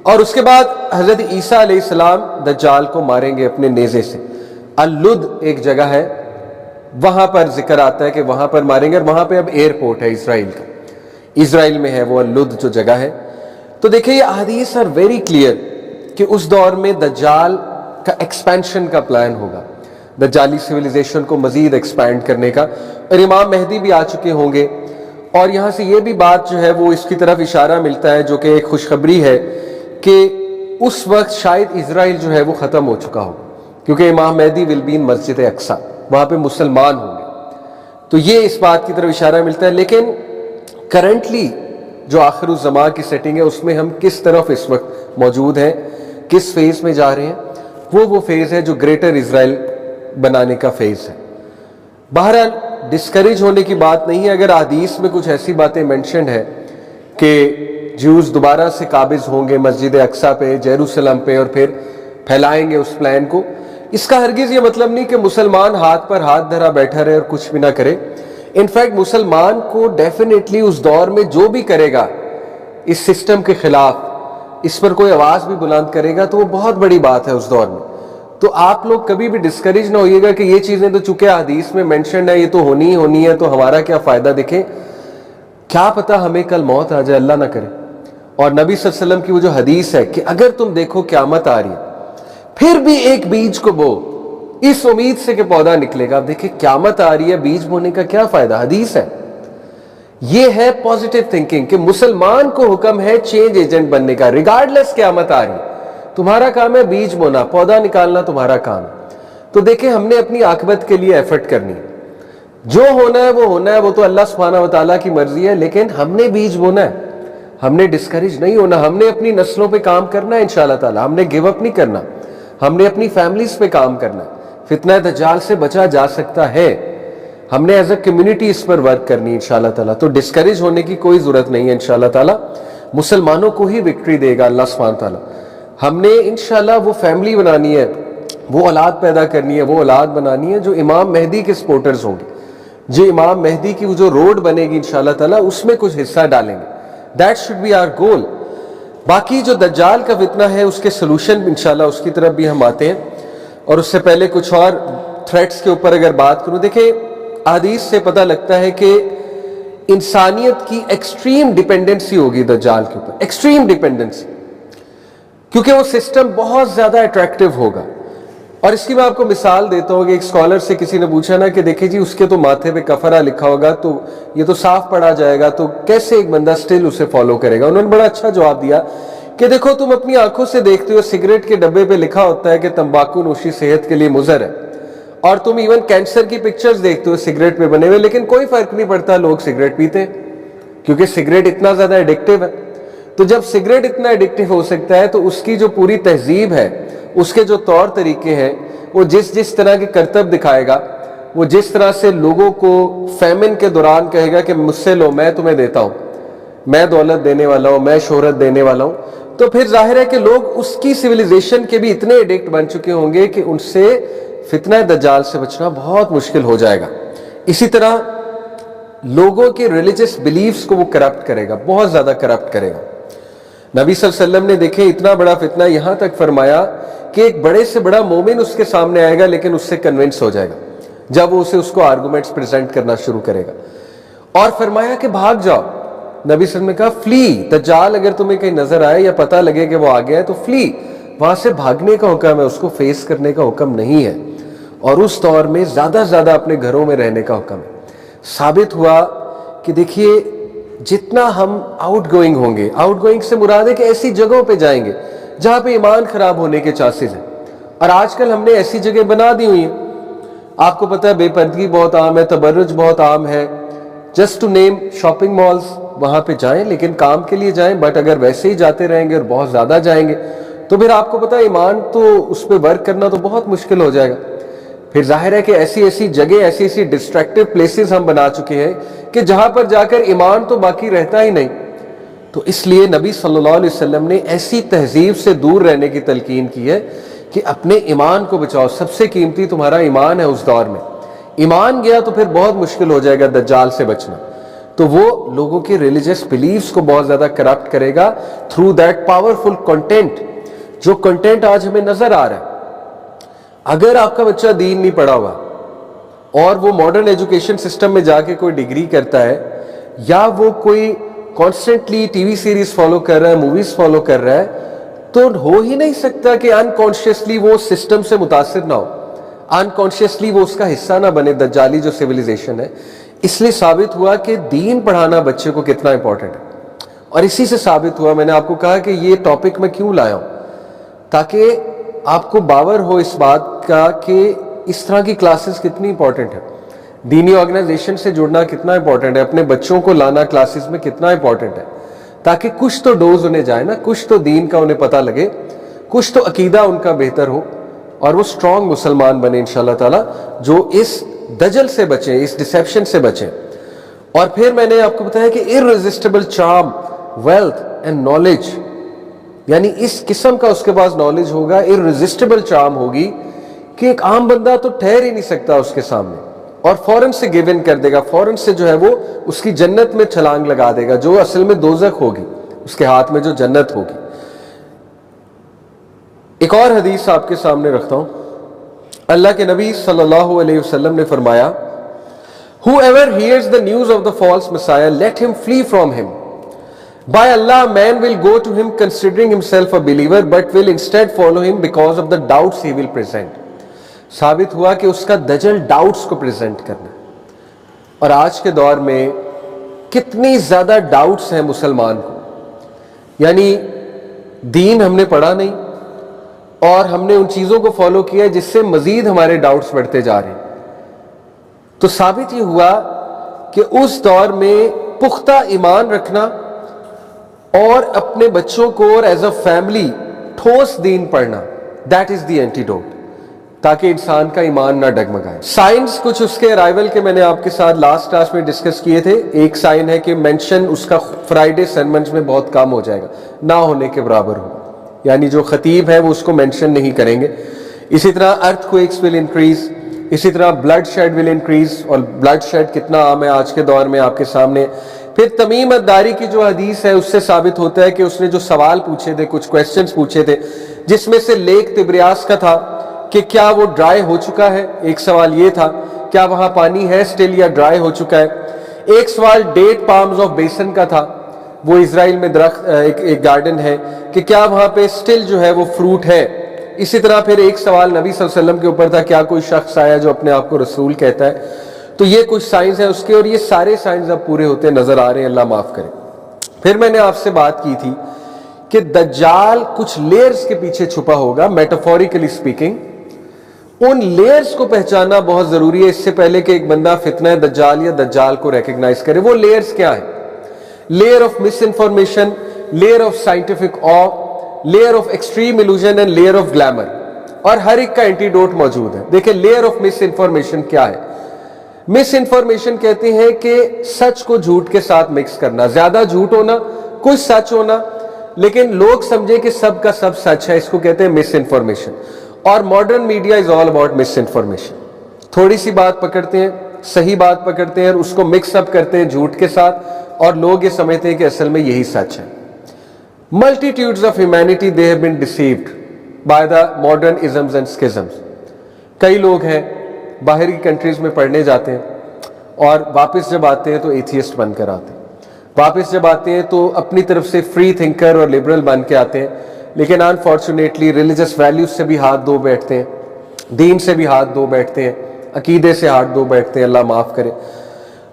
[SPEAKER 1] اور اس کے بعد حضرت عیسیٰ علیہ السلام دجال کو ماریں گے اپنے نیزے سے. اللد ایک جگہ ہے, وہاں پر ذکر آتا ہے کہ وہاں پر ماریں گے, اور وہاں پہ اب ایئرپورٹ ہے اسرائیل کا, اسرائیل میں ہے وہ اللد جو جگہ ہے. تو دیکھیں یہ احادیث آر ویری کلیئر کہ اس دور میں دجال کا ایکسپینشن کا پلان ہوگا, دجالی سویلائزیشن کو مزید ایکسپینڈ کرنے کا, اور امام مہدی بھی آ چکے ہوں گے. اور یہاں سے یہ بھی بات جو ہے وہ اس کی طرف اشارہ ملتا ہے جو کہ ایک خوشخبری ہے کہ اس وقت شاید اسرائیل جو ہے وہ ختم ہو چکا ہوگا, کیونکہ امام مہدی ول بی ان مسجد اقصیٰ, وہاں پہ مسلمان ہوں گے. تو یہ اس بات کی طرف اشارہ ملتا ہے. لیکن کرنٹلی جو آخر الزمان کی سیٹنگ ہے اس میں ہم کس طرف اس وقت موجود ہیں, کس فیز میں جا رہے ہیں, وہ فیز ہے جو گریٹر اسرائیل بنانے کا فیز ہے. بہرحال ڈسکریج ہونے کی بات نہیں ہے اگر حدیث میں کچھ ایسی باتیں مینشنڈ ہے کہ جوز دوبارہ سے قابض ہوں گے مسجد اقصیٰ پہ, جیروسلم پہ, اور پھر پھیلائیں گے اس پلان کو. اس کا ہرگز یہ مطلب نہیں کہ مسلمان ہاتھ پر ہاتھ دھرا بیٹھا رہے اور کچھ بھی نہ کرے. انفیکٹ مسلمان کو ڈیفینیٹلی اس دور میں جو بھی کرے گا اس سسٹم کے خلاف, اس پر کوئی آواز بھی بلند کرے گا, تو وہ بہت بڑی بات ہے اس دور میں. تو آپ لوگ کبھی بھی ڈسکریج نہ ہوئیے گا کہ یہ چیزیں تو چونکہ حدیث میں مینشنڈ ہے یہ تو ہونی ہی ہونی ہے, تو ہمارا کیا فائدہ. دیکھیں کیا پتہ ہمیں کل موت آ جائے, اللہ نہ کرے. اور نبی صلی اللہ علیہ وسلم کی وہ جو حدیث ہے کہ اگر تم دیکھو قیامت آ رہی ہے پھر بھی ایک بیج کو بو, اس امید سے کہ پودا نکلے گا. اب دیکھیں قیامت آ رہی ہے, بیج بونے کا کیا فائدہ, حدیث ہے. یہ ہے پازیٹیو تھنکنگ کہ مسلمان کو حکم ہے چینج ایجنٹ بننے کا, ریگارڈلیس قیامت آ رہی ہے. تمہارا کام ہے بیج بونا, پودا نکالنا تمہارا کام. تو دیکھیں ہم نے اپنی عاقبت کے لیے ایفرٹ کرنی ہے, جو ہونا ہے وہ ہونا ہے, وہ تو اللہ سبحانہ و تعالیٰ کی مرضی ہے, لیکن ہم نے بیج بونا ہے. ہم نے ڈسکریج نہیں ہونا, ہم نے اپنی نسلوں پہ کام کرنا ہے انشاءاللہ تعالی, ہم نے گیو اپ نہیں کرنا, ہم نے اپنی فیملیز پہ کام کرنا ہے. فتنہ دجال سے بچا جا سکتا ہے, ہم نے ایز اے کمیونٹی اس پر ورک کرنی ہے انشاءاللہ تعالی. تو ڈسکریج ہونے کی کوئی ضرورت نہیں ہے انشاءاللہ تعالی, مسلمانوں کو ہی وکٹری دے گا اللہ سبحانہ تعالی. ہم نے انشاءاللہ وہ فیملی بنانی ہے, وہ اولاد پیدا کرنی ہے, وہ اولاد بنانی ہے جو امام مہدی کے سپورٹرز ہوں گے, جو امام مہدی کی وہ جو روڈ بنے گی انشاءاللہ تعالی اس میں کچھ حصہ ڈالیں گے. دیٹ شوڈ بی آور گول. باقی جو دجال کا فتنہ ہے اس کے سلوشن انشاءاللہ اس کی طرف بھی ہم آتے ہیں, اور اس سے پہلے کچھ اور تھریٹس کے اوپر اگر بات کروں. دیکھیں حدیث سے پتہ لگتا ہے کہ انسانیت کی ایکسٹریم ڈیپینڈنسی ہوگی دجال کے اوپر, ایکسٹریم ڈیپینڈنسی, کیونکہ وہ سسٹم بہت زیادہ اٹریکٹیو ہوگا. اور اس کی میں آپ کو مثال دیتا ہوں کہ ایک اسکالر سے کسی نے پوچھا نا کہ دیکھیں جی اس کے تو ماتھے پہ کفرہ لکھا ہوگا تو یہ تو صاف پڑھا جائے گا, تو کیسے ایک بندہ سٹل اسے فالو کرے گا. انہوں نے بڑا اچھا جواب دیا کہ دیکھو تم اپنی آنکھوں سے دیکھتے ہو سگریٹ کے ڈبے پہ لکھا ہوتا ہے کہ تمباکو نوشی صحت کے لیے مضر ہے, اور تم ایون کینسر کی پکچرز دیکھتے ہو سگریٹ پہ بنے ہوئے, لیکن کوئی فرق نہیں پڑتا لوگ سگریٹ پیتے کیونکہ سگریٹ اتنا زیادہ ایڈکٹیو ہے. تو جب سگریٹ اتنا ایڈکٹیو ہو سکتا ہے تو اس کی جو پوری تہذیب ہے, اس کے جو طور طریقے ہیں, وہ جس طرح کے کرتب دکھائے گا, وہ جس طرح سے لوگوں کو فیمن کے دوران کہے گا کہ مجھ سے لو میں تمہیں دیتا ہوں, میں دولت دینے والا ہوں, میں شہرت دینے والا ہوں, تو پھر ظاہر ہے کہ لوگ اس کی سویلائزیشن کے بھی اتنے ایڈکٹ بن چکے ہوں گے کہ ان سے فتنہ دجال سے بچنا بہت مشکل ہو جائے گا. اسی طرح لوگوں کے ریلیجس بلیفز کو وہ کرپٹ کرے گا, بہت زیادہ کرپٹ کرے گا. نبی صلی اللہ علیہ وسلم نے دیکھیں اتنا بڑا فتنہ یہاں تک فرمایا کہ ایک بڑے سے بڑا مومن اس کے سامنے آئے گا لیکن اس سے کنونس ہو جائے گا جب وہ اس کو آرگومنٹس پریزنٹ کرنا شروع کرے گا, اور فرمایا کہ بھاگ جاؤ. نبی صلی اللہ علیہ وسلم نے کہا فلی, دجال اگر تمہیں کہیں نظر آئے یا پتہ لگے کہ وہ آ گیا ہے تو فلی, وہاں سے بھاگنے کا حکم ہے, اس کو فیس کرنے کا حکم نہیں ہے. اور اس دور میں زیادہ زیادہ اپنے گھروں میں رہنے کا حکم ہے. ثابت ہوا کہ دیکھیے جتنا ہم آؤٹ گوئنگ ہوں گے, آؤٹ گوئنگ سے مراد ہے کہ ایسی جگہوں پہ جائیں گے جہاں پہ ایمان خراب ہونے کے چانسز ہیں, اور آج کل ہم نے ایسی جگہ بنا دی ہوئی ہیں. آپ کو پتہ ہے بے پردگی بہت عام ہے, تبرج بہت عام ہے, just to name shopping malls, وہاں پہ جائیں لیکن کام کے لیے جائیں, بٹ اگر ویسے ہی جاتے رہیں گے اور بہت زیادہ جائیں گے تو پھر آپ کو پتہ ہے ایمان تو اس پہ ورک کرنا تو بہت مشکل ہو جائے گا. پھر ظاہر ہے کہ ایسی جگہ, ایسی ڈسٹریکٹیو پلیسز ہم بنا چکے ہیں کہ جہاں پر جا کر ایمان تو باقی رہتا ہی نہیں. تو اس لیے نبی صلی اللہ علیہ وسلم نے ایسی تہذیب سے دور رہنے کی تلقین کی ہے کہ اپنے ایمان کو بچاؤ, سب سے قیمتی تمہارا ایمان ہے. اس دور میں ایمان گیا تو پھر بہت مشکل ہو جائے گا دجال سے بچنا. تو وہ لوگوں کے ریلیجس بلیفز کو بہت زیادہ کرپٹ کرے گا تھرو دیٹ پاورفل کنٹینٹ, جو کنٹینٹ آج ہمیں نظر آ رہا ہے. اگر آپ کا بچہ دین نہیں پڑھا ہوا اور وہ ماڈرن ایجوکیشن سسٹم میں جا کے کوئی ڈگری کرتا ہے, یا وہ کوئی constantly T V series follow کر رہا ہے, موویز فالو کر رہا ہے, تو ہو ہی نہیں سکتا کہ انکانشیسلی وہ سسٹم سے متاثر نہ ہو, انکانشیسلی وہ اس کا حصہ نہ بنے, دجالی جو سویلائزیشن ہے. اس لیے ثابت ہوا کہ دین پڑھانا بچے کو کتنا امپورٹنٹ ہے. اور اسی سے ثابت ہوا, میں نے آپ کو کہا کہ یہ ٹاپک میں کیوں لایا ہوں, تاکہ آپ کو باور ہو اس بات کا کہ اس طرح کی کلاسز کتنی امپورٹنٹ ہے, دینی آرگنائزیشن سے جڑنا کتنا امپورٹنٹ ہے, اپنے بچوں کو لانا کلاسز میں کتنا امپورٹنٹ ہے, تاکہ کچھ تو ڈوز انہیں جائے نا, کچھ تو دین کا انہیں پتہ لگے, کچھ تو عقیدہ ان کا بہتر ہو, اور وہ سٹرونگ مسلمان بنے انشاءاللہ تعالی, جو اس دجل سے بچیں, اس ڈسیپشن سے بچیں. اور پھر میں نے آپ کو بتایا کہ irresistible charm, wealth and knowledge, یعنی اس قسم کا اس کے پاس نالج ہوگا, irresistible charm ہوگی کہ ایک عام بندہ تو ٹھہر ہی نہیں سکتا اس کے سامنے, اور فوراً سے گیو ان کر دے گا, فوراً سے جو ہے وہ اس کی جنت میں چھلانگ لگا دے گا, جو اصل میں دوزخ ہوگی اس کے ہاتھ میں جو جنت ہوگی. ایک اور حدیث آپ کے سامنے رکھتا ہوں. اللہ کے نبی صلی اللہ علیہ وسلم نے فرمایا, whoever hears the news of the false Messiah, let him flee from him. By Allah, man will go to him considering himself a believer, but will instead follow him because of the doubts he will present. ثابت ہوا کہ اس کا دجل doubts کو present کرنا. اور آج کے دور میں کتنی زیادہ ڈاؤٹس ہیں مسلمان کو, یعنی دین ہم نے پڑھا نہیں اور ہم نے ان چیزوں کو فالو کیا جس سے مزید ہمارے ڈاؤٹس بڑھتے جا رہے ہیں. تو ثابت یہ ہوا کہ اس دور میں پختہ ایمان رکھنا اور اپنے بچوں کو اور ایز اے فیملی ٹھوس دین پڑھنا، دیٹ از دی اینٹیڈوٹ، تاکہ انسان کا ایمان نہ ڈگمگائے۔ سائنس کچھ اس کے ارائیول کے میں نے آپ کے ساتھ لاسٹ کلاس میں ڈسکس کیے تھے۔ ایک سائن ہے کہ مینشن اس کا فرائیڈے سرمنز میں بہت کم ہو جائے گا، نہ ہونے کے برابر ہوگا، یعنی جو خطیب ہے وہ اس کو مینشن نہیں کریں گے۔ اسی طرح ارتھ کویکس ول انکریز، اسی طرح بلڈ شیڈ ول انکریز، اور بلڈ شیڈ کتنا عام ہے آج کے دور میں آپ کے سامنے۔ پھر تمیم الداری کی جو حدیث ہے اس سے ثابت ہوتا ہے کہ اس نے جو سوال پوچھے تھے، کچھ کویسچنز پوچھے تھے، جس میں سے لیک تبریاس کا تھا کہ کیا وہ ڈرائی ہو چکا ہے، ایک سوال یہ تھا کیا وہاں پانی ہے سٹل یا ڈرائی ہو چکا ہے۔ ایک سوال ڈیٹ پامز آف بیسن کا تھا، وہ اسرائیل میں درخت ایک گارڈن ہے، کہ کیا وہاں پہ سٹل جو ہے وہ فروٹ ہے۔ اسی طرح پھر ایک سوال نبی صلی اللہ علیہ وسلم کے اوپر تھا، کیا کوئی شخص آیا جو اپنے آپ کو رسول کہتا ہے۔ تو یہ کچھ سائنس ہیں اس کے، اور یہ سارے سائنس اب پورے ہوتے نظر آ رہے ہیں، اللہ معاف کرے۔ پھر میں نے آپ سے بات کی تھی کہ دجال کچھ لیئرز کے پیچھے چھپا ہوگا، میٹافوریکلی سپیکنگ۔ ان لیئرز کو پہچاننا بہت ضروری ہے اس سے پہلے کہ ایک بندہ فتنہ دجال یا دجال کو ریکگنائز کرے۔ وہ لیئرز کیا ہیں؟ Layer of misinformation, layer of scientific uh, layer of extreme illusion and layer of glamour, اور ہر ایک کا اینٹیڈوٹ موجود ہے۔ دیکھیں لیئر آف مس انفارمیشن کیا ہے؟ مس انفارمیشن کہتے ہیں کہ سچ کو جھوٹ کے ساتھ مکس کرنا، زیادہ جھوٹ ہونا، کچھ سچ ہونا، لیکن لوگ سمجھے کہ سب کا سب سچ ہے، اس کو کہتے ہیں مس انفارمیشن۔ اور modern media is all about miss information. تھوڑی سی بات پکڑتے ہیں، صحیح بات پکڑتے ہیں اور اس کو مکس اپ کرتے ہیں جھوٹ کے ساتھ، اور لوگ یہ سمجھتے ہیں کہ اصل میں یہی سچ ہے۔ Multitudes of humanity they have been deceived by the modern isms and schisms۔ کئی لوگ ہیں باہر کی کنٹریز میں پڑھنے جاتے ہیں اور واپس جب آتے ہیں تو ایتھیسٹ بن کر آتے ہیں، واپس جب آتے ہیں تو اپنی طرف سے فری تھنکر اور لبرل بن کے آتے ہیں، لیکن انفارچونیٹلی ریلیجس ویلیوز سے بھی ہاتھ دھو بیٹھتے ہیں، دین سے بھی ہاتھ دھو بیٹھتے ہیں، عقیدے سے ہاتھ دھو بیٹھتے ہیں، اللہ معاف کرے۔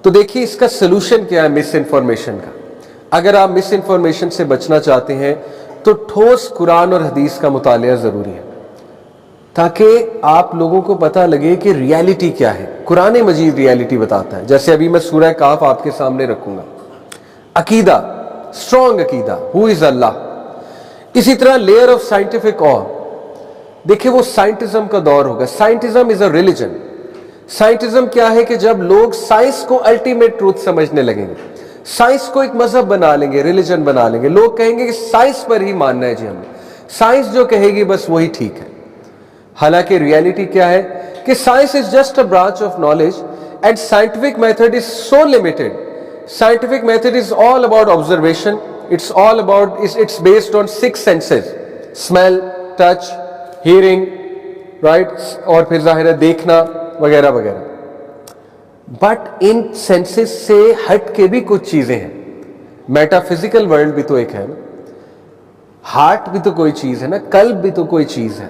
[SPEAKER 1] تو دیکھیے اس کا سلوشن کیا ہے مس انفارمیشن کا۔ اگر آپ مس انفارمیشن سے بچنا چاہتے ہیں تو ٹھوس قرآن اور حدیث کا مطالعہ ضروری ہے، تاکہ آپ لوگوں کو پتہ لگے کہ ریالٹی کیا ہے۔ قرآن مجید ریالٹی بتاتا ہے، جیسے ابھی میں سورہ کاف آپ کے سامنے رکھوں گا، عقیدہ، اسٹرانگ عقیدہ، ہو از اللہ۔ اسی طرح لیئر آف سائنٹیفک آ، دیکھیں وہ سائنٹزم کا دور ہوگا۔ سائنٹزم از اے ریلیجن۔ سائنٹزم کیا ہے کہ جب لوگ سائنس کو الٹیمیٹ ٹروتھ سمجھنے لگیں گے، سائنس کو ایک مذہب بنا لیں گے، ریلیجن بنا لیں گے، لوگ کہیں گے کہ سائنس پر ہی ماننا ہے جی ہمیں، سائنس جو کہے گی بس وہی ٹھیک ہے۔ حالانکہ ریالٹی کیا ہے کہ science is just a branch of knowledge and scientific method is so limited. Scientific method is all about observation, it's all about, it's based on 6 senses, smell, touch, hearing, right, اور پھر ظاہر ہے دیکھنا وغیرہ وغیرہ۔ بٹ ان سینسز سے ہٹ کے بھی کچھ چیزیں ہیں، میٹا فزیکل ورلڈ بھی تو ایک ہے نا، ہارٹ بھی تو کوئی چیز ہے نا، قلب بھی تو کوئی چیز ہے۔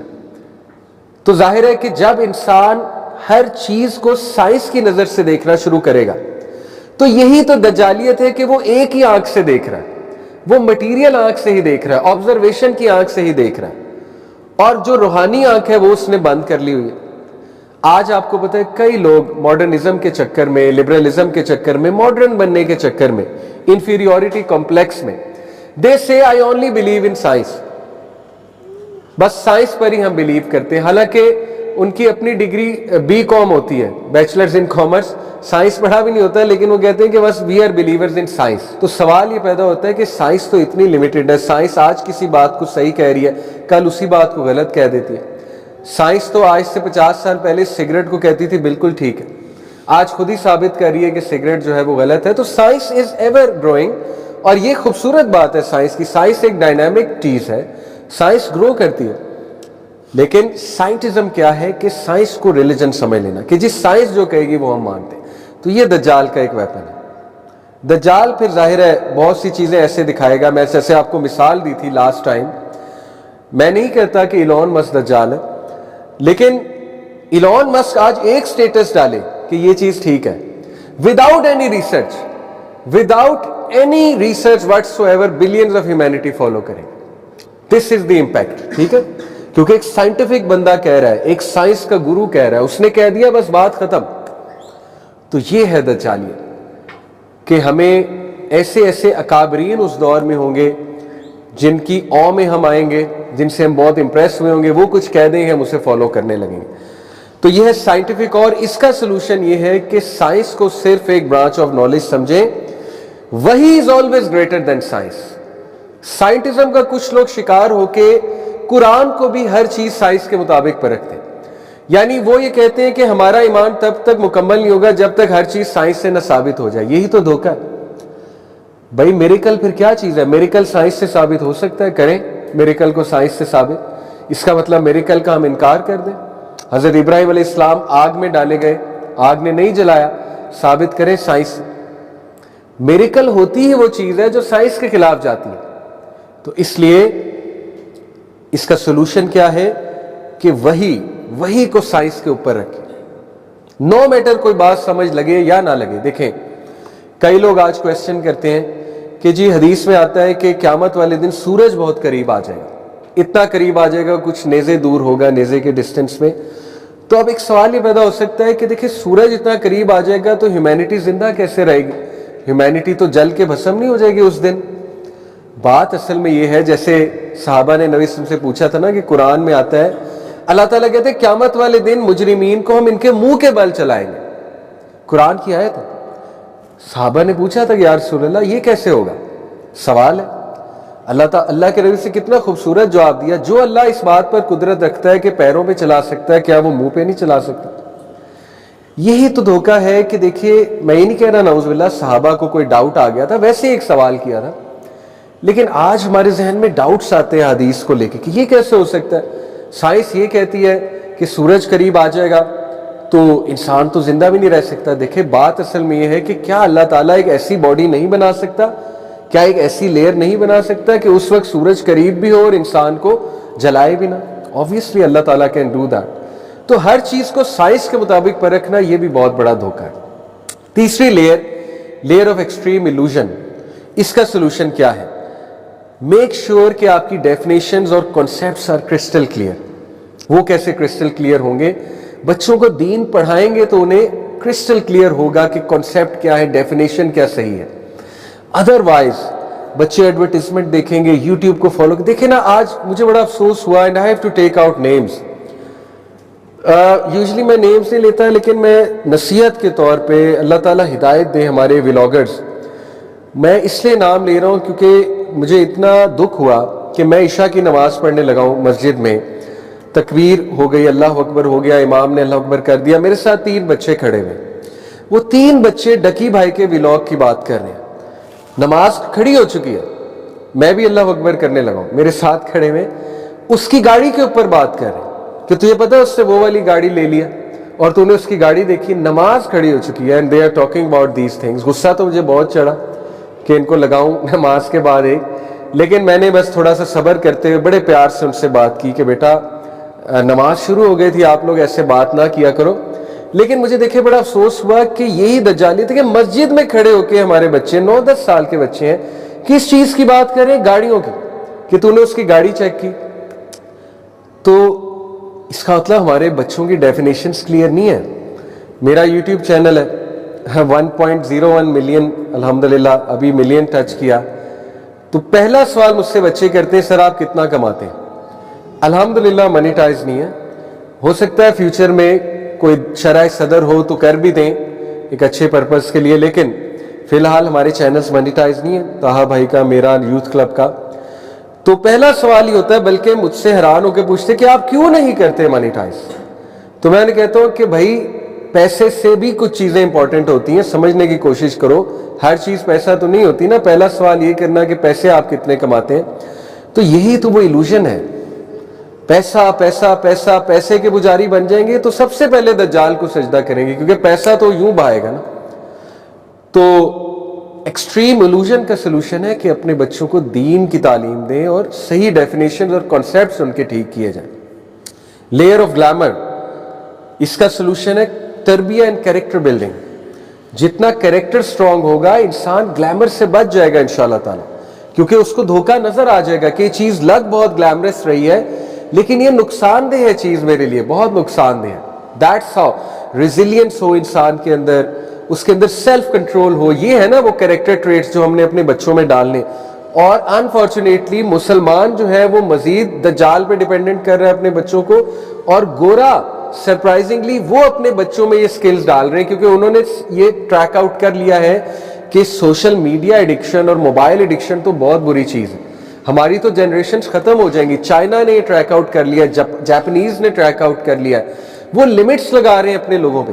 [SPEAKER 1] تو ظاہر ہے کہ جب انسان ہر چیز کو سائنس کی نظر سے دیکھنا شروع کرے گا تو یہی تو دجالیت ہے کہ وہ ایک ہی آنکھ سے دیکھ رہا ہے، وہ مٹیریل آنکھ سے ہی دیکھ رہا ہے، آبزرویشن کی آنکھ سے ہی دیکھ رہا ہے، اور جو روحانی آنکھ ہے وہ اس نے بند کر لی ہوئی ہے۔ آج آپ کو پتہ ہے کئی لوگ ماڈرنزم کے چکر میں، لبرلزم کے چکر میں، ماڈرن بننے کے چکر میں، انفیریورٹی کمپلیکس میں، دے سے I only believe in science, بس سائنس پر ہی ہم بلیو کرتے ہیں۔ حالانکہ ان کی اپنی ڈگری بی کام ہوتی ہے، بیچلرز ان کامرس، سائنس پڑھا بھی نہیں ہوتا ہے، لیکن وہ کہتے ہیں کہ بس we are believers in science. تو سوال یہ پیدا ہوتا ہے کہ سائنس تو اتنی لمیٹڈ ہے، سائنس آج کسی بات کو صحیح کہہ رہی ہے، کل اسی بات کو غلط کہہ دیتی ہے۔ سائنس تو آج سے 50 سال پہلے سگریٹ کو کہتی تھی بالکل ٹھیک ہے، آج خود ہی ثابت کر رہی ہے کہ سگریٹ جو ہے وہ غلط ہے۔ تو سائنس از ایور گروئنگ، اور یہ خوبصورت بات ہے سائنس کی۔ سائنس ایک ڈائنامک چیز ہے، سائنس گرو کرتی ہے، لیکن سائنٹزم کیا ہے کہ سائنس کو ریلیجن سمجھ لینا کہ جس سائنس جو کہے گی وہ ہم مانتے ہیں۔ تو یہ دجال کا ایک ویپن ہے۔ دجال پھر ظاہر ہے بہت سی چیزیں ایسے دکھائے گا، میں جیسے آپ کو مثال دی تھی لاسٹ ٹائم، میں نہیں کہتا کہ ایلون مسک دجال ہے، لیکن ایلون مسک آج ایک سٹیٹس ڈالے کہ یہ چیز ٹھیک ہے، without any research, without any research what's ever, billions of humanity follow کریں۔ دس از دی امپیکٹ، ٹھیک ہے، کیونکہ ایک سائنٹیفک بندہ کہہ رہا ہے، ایک سائنس کا گرو کہہ رہا ہے، اس نے کہہ دیا بس بات ختم۔ تو یہ ہے دجالیت کہ ہمیں ایسے ایسے اکابرین اس دور میں ہوں گے جن کی او میں ہم آئیں گے, جن سے ہم بہت امپریس ہوئے ہوں گے, وہ کچھ کہہ دیں گے ہم اسے فالو کرنے لگیں گے. تو یہ ہے سائنٹیفک, اور اس کا سلوشن یہ ہے کہ سائنس کو صرف ایک برانچ آف نالج سمجھیں. وہی is always greater than science. Scientism کا کچھ لوگ شکار ہو کے قرآن کو بھی ہر چیز سائنس کے مطابق پرکھتے ہیں. یعنی وہ یہ کہتے ہیں کہ ہمارا ایمان تب تک مکمل نہیں ہوگا جب تک ہر چیز سائنس سے نہ ثابت ہو جائے. یہی تو دھوکہ ہے بھائی. میریکل پھر کیا چیز ہے؟ میریکل سائنس سے ثابت ہو سکتا ہے, کریں میریکل کو سائنس سے ثابت. اس کا مطلب میریکل کا ہم انکار کر دیں. حضرت ابراہیم علیہ السلام آگ میں ڈالے گئے, آگ نے نہیں جلایا, ثابت کریں سائنس سے. میریکل ہوتی ہی وہ چیز ہے جو سائنس کے خلاف جاتی ہے. تو اس لیے اس کا سلوشن کیا ہے کہ وہی کو سائنس کے اوپر رکھیں, نو میٹر کوئی بات سمجھ لگے یا نہ لگے. دیکھیں کئی لوگ آج کویسچن کرتے ہیں کہ جی حدیث میں آتا ہے کہ قیامت والے دن سورج بہت قریب آ جائے گا, اتنا قریب آ جائے گا کچھ نیزے دور ہوگا, نیزے کے ڈسٹنس میں. تو اب ایک سوال یہ پیدا ہو سکتا ہے کہ دیکھیں سورج اتنا قریب آ جائے گا تو ہیومینٹی زندہ کیسے رہے گی؟ ہیومینٹی تو جل کے بھسم نہیں ہو جائے گی اس دن. بات اصل میں یہ ہے, جیسے صحابہ نے نبی صلی اللہ علیہ وسلم سے پوچھا تھا نا کہ قرآن میں آتا ہے اللہ تعالیٰ کہتے ہیں قیامت والے دن مجرمین کو ہم ان کے منہ کے بل چلائیں گے. قرآن کی آیت ہے. صحابہ نے پوچھا تھا کہ یا رسول اللہ یہ کیسے ہوگا؟ سوال ہے. اللہ کے نبی سے کتنا خوبصورت جواب دیا. جو اللہ اس بات پر قدرت رکھتا ہے کہ پیروں پہ چلا سکتا ہے, کیا وہ منہ پہ نہیں چلا سکتا؟ یہی تو دھوکہ ہے کہ دیکھیے میں یہ نہیں کہہ رہا نعوذ باللہ صحابہ کو کوئی ڈاؤٹ آ گیا تھا, ویسے ایک سوال کیا تھا, لیکن آج ہمارے ذہن میں ڈاؤٹس آتے ہیں حدیث کو لے کے کہ یہ کیسے ہو سکتا ہے. سائنس یہ کہتی ہے کہ سورج قریب آ جائے گا تو انسان تو زندہ بھی نہیں رہ سکتا. دیکھیں بات اصل میں یہ ہے کہ کیا اللہ تعالیٰ ایک ایسی باڈی نہیں بنا سکتا, کیا ایک ایسی لیئر نہیں بنا سکتا کہ اس وقت سورج قریب بھی ہو اور انسان کو جلائے بھی نہ؟ obviously اللہ تعالیٰ کین ڈو دیٹ. تو ہر چیز کو سائنس کے مطابق پرکھنا یہ بھی بہت بڑا دھوکہ ہے. تیسری لیئر آف ایکسٹریم ایلوژن. اس کا سلوشن کیا ہے؟ میک شیور کہ آپ کی ڈیفینیشنز اور کانسیپٹس آر کرسٹل کلیئر. وہ کیسے کرسٹل کلیئر ہوں گے؟ بچوں کو دین پڑھائیں گے تو انہیں کرسٹل کلیئر ہوگا کہ کانسیپٹ کیا ہے, ڈیفینیشن کیا صحیح ہے. ادروائز بچے ایڈورٹیزمنٹ دیکھیں گے, یوٹیوب کو فالو. دیکھیں نا آج مجھے بڑا افسوس ہوا, and I have to take out names. Usually میں نیمز نہیں لیتا لیکن میں نصیحت کے طور پہ اللہ تعالیٰ ہدایت دے ہمارے ولاگرز, میں اس لیے نام لے رہا ہوں کیونکہ مجھے اتنا دکھ ہوا کہ میں عشاء کی نماز پڑھنے لگا ہوں مسجد میں, تکبیر ہو گئی, اللہ اکبر ہو گیا, امام نے اللہ اکبر کر دیا, میرے ساتھ 3 بچے کھڑے ہوئے. وہ 3 بچے ڈکی بھائی کے ولاگ کی بات کر رہے ہیں. نماز کھڑی ہو چکی ہے, میں بھی اللہ اکبر کرنے لگا ہوں, میرے ساتھ کھڑے ہوئے اس کی گاڑی کے اوپر بات کر رہے ہیں کہ تجھے پتا ہے اس سے وہ والی گاڑی لے لیا اور تو نے اس کی گاڑی دیکھی, نماز کھڑی ہو چکی ہے. And they are talking about these things. غصہ تو مجھے بہت چڑھا کہ ان کو لگاؤں نماز کے بعد ایک, لیکن میں نے بس تھوڑا سا صبر کرتے ہوئے بڑے پیار سے ان سے بات کی کہ بیٹا نماز شروع ہو گئی تھی, آپ لوگ ایسے بات نہ کیا کرو. لیکن مجھے دیکھے بڑا افسوس ہوا کہ یہی دجالیت ہے کہ مسجد میں کھڑے ہو کے ہمارے بچے 9-10 سال کے بچے ہیں, کس چیز کی بات کریں؟ گاڑیوں کی, کہ تو نے اس کی گاڑی چیک کی. تو اس کا مطلب ہمارے بچوں کی ڈیفینیشنز کلیئر نہیں ہے. میرا یوٹیوب چینل ہے 1.01 ملین, الحمدللہ ابھی ملین ٹچ کیا. تو پہلا سوال مجھ سے بچے کرتے ہیں سر آپ کتنا کماتے ہیں؟ الحمدللہ منیٹائز نہیں ہے, ہو سکتا ہے فیوچر میں کوئی شرح صدر ہو تو کر بھی دیں ایک اچھے پرپس کے لیے, لیکن فی الحال ہمارے چینلز منیٹائز نہیں ہیں, طاہا بھائی کا, میرا, یوتھ کلب کا. تو پہلا سوال ہی ہوتا ہے, بلکہ مجھ سے حیران ہو کے پوچھتے کہ آپ کیوں نہیں کرتے منیٹائز؟ تو میں نے کہتا ہوں کہ بھائی پیسے سے بھی کچھ چیزیں امپورٹنٹ ہوتی ہیں, سمجھنے کی کوشش کرو, ہر چیز پیسہ تو نہیں ہوتی نا. پہلا سوال یہ کرنا کہ پیسے آپ کتنے کماتے ہیں. تو یہی تو وہ ایلوژن ہے, پیسہ پیسہ پیسہ, پیسے کے پجاری بن جائیں گے تو سب سے پہلے دجال کو سجدہ کریں گے, کیونکہ پیسہ تو یوں بہائے گا نا. تو ایکسٹریم ایلوژن کا سلوشن ہے کہ اپنے بچوں کو دین کی تعلیم دیں اور صحیح ڈیفینیشنز اور کانسیپٹس ان کے ٹھیک کیے جائیں. لیئر آف گلیمر, اس کا سلوشن ہے تربیہ اینڈ کیریکٹر بلڈنگ. جتنا کیریکٹر سٹرونگ ہوگا انسان گلیمر سے بچ جائے گا انشاءاللہ تعالی, کیونکہ اس کو دھوکہ نظر آ جائے گا کہ یہ چیز لگ بہت گلیمرس رہی ہے لیکن یہ نقصان دہ ہے چیز, میرے لیے بہت نقصان دہ ہے. دیٹس ہاؤ ریزیلینس ہو انسان کے اندر, اس کے اندر سیلف کنٹرول ہو. یہ ہے نا وہ کریکٹر ٹریٹس جو ہم نے اپنے بچوں میں ڈالنے. اور انفارچونیٹلی مسلمان جو ہے وہ مزید دجال پہ ڈیپینڈنٹ کر رہا ہے اپنے بچوں کو, اور گورا سرپرائزنگلی وہ اپنے بچوں میں یہ سکلز ڈال رہے ہیں, کیونکہ انہوں نے یہ ٹریک آؤٹ کر لیا ہے کہ سوشل میڈیا ایڈکشن اور موبائل ایڈکشن تو بہت بری چیز ہے. ہماری تو جنریشنز ختم ہو جائیں گی. چائنا نے یہ ٹریک آؤٹ کر لیا, جاپنیز نے ٹریک آؤٹ کر لیا. وہ لمٹس لگا رہے ہیں اپنے لوگوں پہ,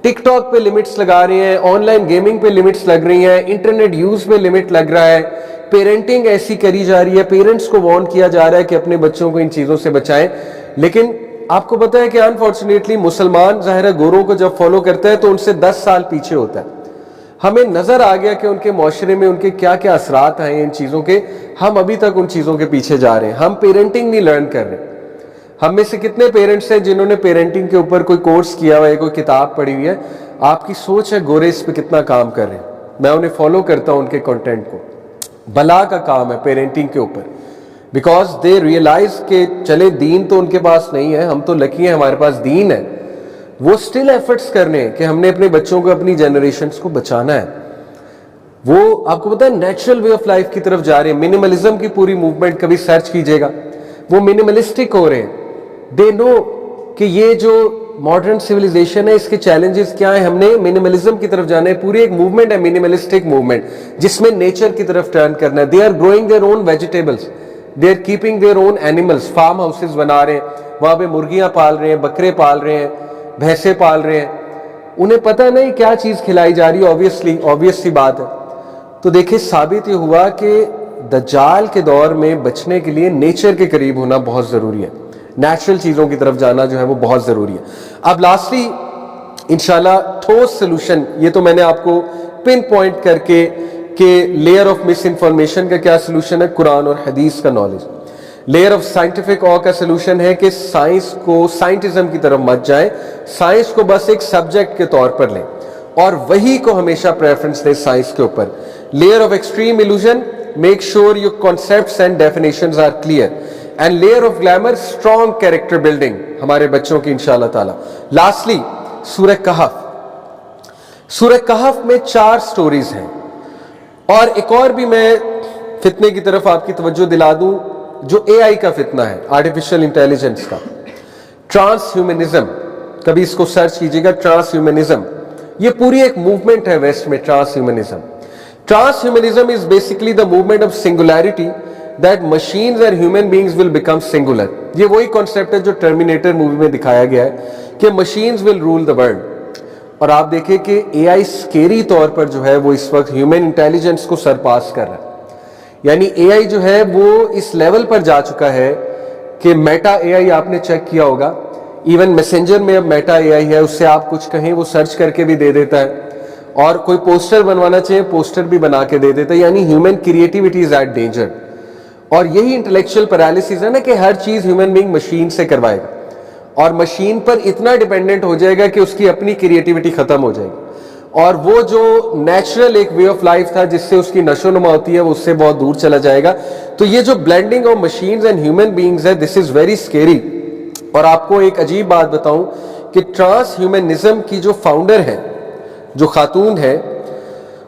[SPEAKER 1] ٹک ٹاک پہ لمٹس لگا رہے ہیں, آن لائن گیمنگ پہ لمٹس لگ رہی ہیں, انٹرنیٹ یوز پہ لمٹ لگ رہا ہے, پیرنٹنگ ایسی کری جا رہی ہے, پیرنٹس کو وارن کیا جا رہا ہے کہ اپنے بچوں کو ان چیزوں سے بچائیں. لیکن آپ کو پتا ہے کہ انفارچونیٹلی مسلمان ظاہر ہے گوروں کو جب فالو کرتا ہے تو ان سے 10 سال پیچھے ہوتا ہے. ہمیں نظر آ گیا کہ ان کے معاشرے میں ان کے کیا کیا اثرات ہیں ان چیزوں کے, ہم ابھی تک ان چیزوں کے پیچھے جا رہے ہیں. ہم پیرنٹنگ نہیں لرن کر رہے. ہم میں سے کتنے پیرنٹس ہیں جنہوں نے پیرنٹنگ کے اوپر کوئی کورس کیا ہوا ہے, کوئی کتاب پڑھی ہوئی ہے؟ آپ کی سوچ ہے گورے اس پہ کتنا کام کر رہے ہیں. میں انہیں فالو کرتا ہوں ان کے کنٹینٹ کو. بلا کا کام ہے پیرنٹنگ کے اوپر, بیکاز دے ریئلائز کہ چلے دین تو ان کے پاس نہیں ہے, ہم تو لکی ہیں ہمارے پاس دین ہے. وہ سٹل ایفرٹس کر رہے ہیں کہ ہم نے اپنے بچوں کو اپنی جنریشنز کو بچانا ہے. وہ آپ کو پتا ہے نیچرل وے آف لائف کی طرف جا رہے ہیں. منیملزم کی پوری موومنٹ کبھی سرچ کیجئے گا, وہ منیملسٹک ہو رہے ہیں. دے نو کہ یہ جو ماڈرن سیویلائزیشن ہے اس کے چیلنجز کیا ہیں, ہم نے منیملزم کی طرف جانا ہے. پوری ایک موومنٹ ہے منیملسٹک موومنٹ جس میں نیچر کی طرف ٹرن کرنا ہے. They are growing their own vegetables, they are keeping their own animals. Farm houses بنا رہے ہیں, وہاں پہ مرغیاں پال رہے ہیں, بکرے پال رہے ہیں, بھینسیں پال رہے ہیں. انہیں پتہ نہیں کیا چیز کھلائی جا رہی ہے, obvious سی بات ہے. تو دیکھیں ثابت یہ ہوا کہ دجال کے دور میں بچنے کے لیے نیچر کے قریب ہونا بہت ضروری ہے. نیچرل چیزوں کی طرف جانا جو ہے وہ بہت ضروری ہے. اب لاسٹلی انشاءاللہ ٹھوس سلوشن, یہ تو میں نے آپ کو پن پوائنٹ کر کے کہ لیئر آف مس انفارمیشن کا کیا سلوشن ہے, قرآن اور حدیث کا نالج. لیئر آف سائنٹیفک آ کا سلوشن ہے کہ سائنس کو, سائنٹزم کی طرف مت جائیں, سائنس کو بس ایک سبجیکٹ کے طور پر لیں اور وہی کو ہمیشہ پریفرنس دیں سائنس کے اوپر. Layer of extreme illusion, make sure your concepts and definitions are clear. And layer of glamour, strong character building ہمارے بچوں کی انشاءاللہ تعالی. Lastly, سورہ کہف. سورہ کہف میں 4 سٹوریز ہیں, اور ایک اور بھی میں فتنے کی طرف آپ کی توجہ دلا دوں جو اے آئی کا فتنہ ہے, آرٹیفیشل انٹیلیجنس کا. ٹرانس ہیومنزم, کبھی اس کو سرچ کیجیے گا, ٹرانس ہیومنزم. یہ پوری ایک موومنٹ ہے ویسٹ میں, transhumanism. Transhumanism is basically the movement of singularity, that machines and human beings will become singular. یہ وہی concept ہے جو ٹرمینیٹر مووی میں دکھایا گیا ہے کہ machines will rule the world. اور آپ دیکھیں کہ اے آئی سکیری طور پر جو ہے وہ اس وقت ہیومن انٹیلیجنس کو سرپاس کر رہا ہے. یعنی اے آئی جو ہے وہ اس لیول پر جا چکا ہے کہ میٹا اے آئی آپ نے چیک کیا ہوگا, ایون میسنجر میں اب میٹا اے آئی ہے, اس سے آپ کچھ کہیں وہ سرچ کر کے بھی دے دیتا ہے, اور کوئی پوسٹر بنوانا چاہیے پوسٹر بھی بنا کے دے دیتا ہے. یعنی human creativity is at danger. اور یہی انٹلیکچوئل پیرالسس ہے نا کہ ہر چیز ہیومن بینگ مشین سے کروائے گا, اور مشین پر اتنا ڈیپینڈنٹ ہو جائے گا کہ اس کی اپنی کریٹیوٹی ختم ہو جائے گی, اور وہ جو نیچرل ایک وے آف لائف تھا جس سے اس کی نشو و نما ہوتی ہے وہ اس سے بہت دور چلا جائے گا. تو یہ جو blending of machines and human beings ہے, دس از ویری اسکیری. اور آپ کو ایک عجیب بات بتاؤں کہ ٹرانس ہیومنزم کی جو فاؤنڈر ہے, جو خاتون ہے,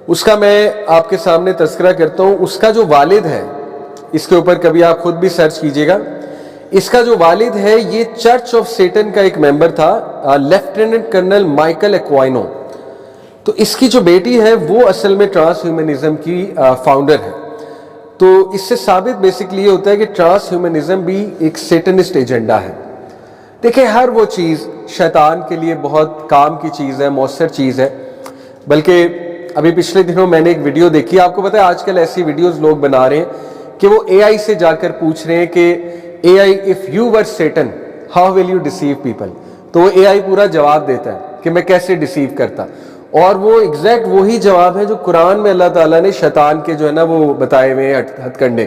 [SPEAKER 1] اس کا میں آپ کے سامنے تذکرہ کرتا ہوں. اس کا جو والد ہے, اس کے اوپر کبھی آپ خود بھی سرچ کیجئے گا, اس کا جو والد ہے یہ چرچ آف سیٹن کا ایک ممبر تھا, لیفٹیننٹ کرنل مائیکل ایکوائنو. تو اس کی جو بیٹی ہے وہ اصل میں ٹرانس ہیومنزم کی فاؤنڈر ہے. تو اس سے ثابت بیسکلی یہ ہوتا ہے کہ ٹرانس ہیومنزم بھی ایک سیٹنسٹ ایجنڈا ہے. دیکھیں ہر وہ چیز شیطان کے لیے بہت کام کی چیز ہے, مؤثر چیز ہے. بلکہ ابھی پچھلے دنوں میں نے ایک ویڈیو دیکھی, آپ کو پتہ ہے آج کل ایسی ویڈیوز لوگ بنا رہے ہیں کہ وہ اے آئی سے جا کر پوچھ رہے ہیں کہ A I if you were Satan how will you deceive people. تو وہ اے آئی پورا جواب دیتا ہے کہ میں کیسے ڈیسیو کرتا, اور وہ ایگزیکٹ وہی جواب ہے جو قرآن میں اللہ تعالیٰ نے شیطان کے جو ہے نا وہ بتائے ہوئے ہیں ہتھ کنڈے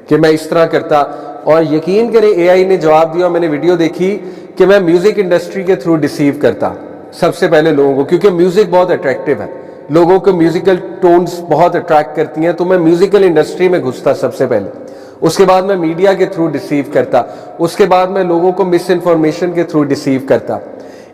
[SPEAKER 1] کہ میں اس طرح کرتا. اور یقین کریں اے آئی نے جواب دیا, میں نے ویڈیو دیکھی کہ میں میوزک انڈسٹری کے تھرو ڈیسیو کرتا سب سے پہلے لوگوں کو, کیونکہ میوزک بہت اٹریکٹیو ہے, لوگوں کو میوزیکل ٹونز بہت اٹریکٹ کرتی ہیں. تو میں میوزیکل انڈسٹری میں گھستا سب سے پہلے, اس کے بعد میں میڈیا کے تھرو ڈیسیو کرتا, اس کے بعد میں لوگوں کو مس انفارمیشن کے تھرو ڈیسیو کرتا.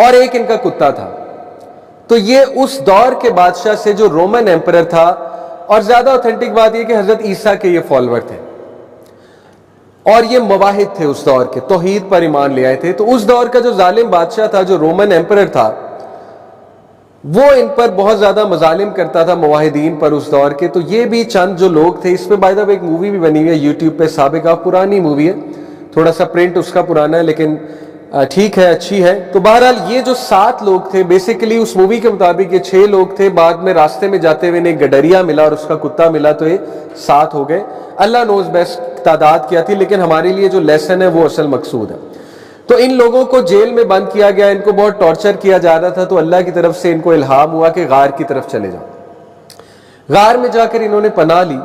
[SPEAKER 1] اور ایک ان کا کتا تھا. تو یہ اس دور کے بادشاہ سے جو رومن ایمپرر تھا, اور زیادہ اوتھینٹک بات یہ کہ حضرت عیسیٰ کے یہ فالوور تھے اور یہ مواحد تھے اس دور کے, توحید پر ایمان لے آئے تھے. تو اس دور کا جو ظالم بادشاہ تھا, جو رومن ایمپرر تھا, وہ ان پر بہت زیادہ مظالم کرتا تھا موحدین پر اس دور کے. تو یہ بھی چند جو لوگ تھے, اس پہ بائی دا وے ایک مووی بھی بنی ہوئی ہے یوٹیوب پہ, سابقہ, پرانی مووی ہے, تھوڑا سا پرنٹ اس کا پرانا ہے لیکن ٹھیک ہے, اچھی ہے. تو بہرحال یہ جو 7 لوگ تھے, بیسیکلی اس مووی کے مطابق یہ 6 لوگ تھے, بعد میں راستے میں جاتے ہوئے انہیں گڈریا ملا اور اس کا کتا ملا, تو یہ 7 ہو گئے. اللہ نوز بیسٹ تعداد کیا تھی, لیکن ہمارے لیے جو لیسن ہے وہ اصل مقصود ہے. تو ان لوگوں کو جیل میں بند کیا گیا, ان کو بہت ٹارچر کیا جا رہا تھا. تو اللہ کی طرف سے ان کو الہام ہوا کہ غار کی طرف چلے جاؤ. غار میں جا کر انہوں نے پناہ لی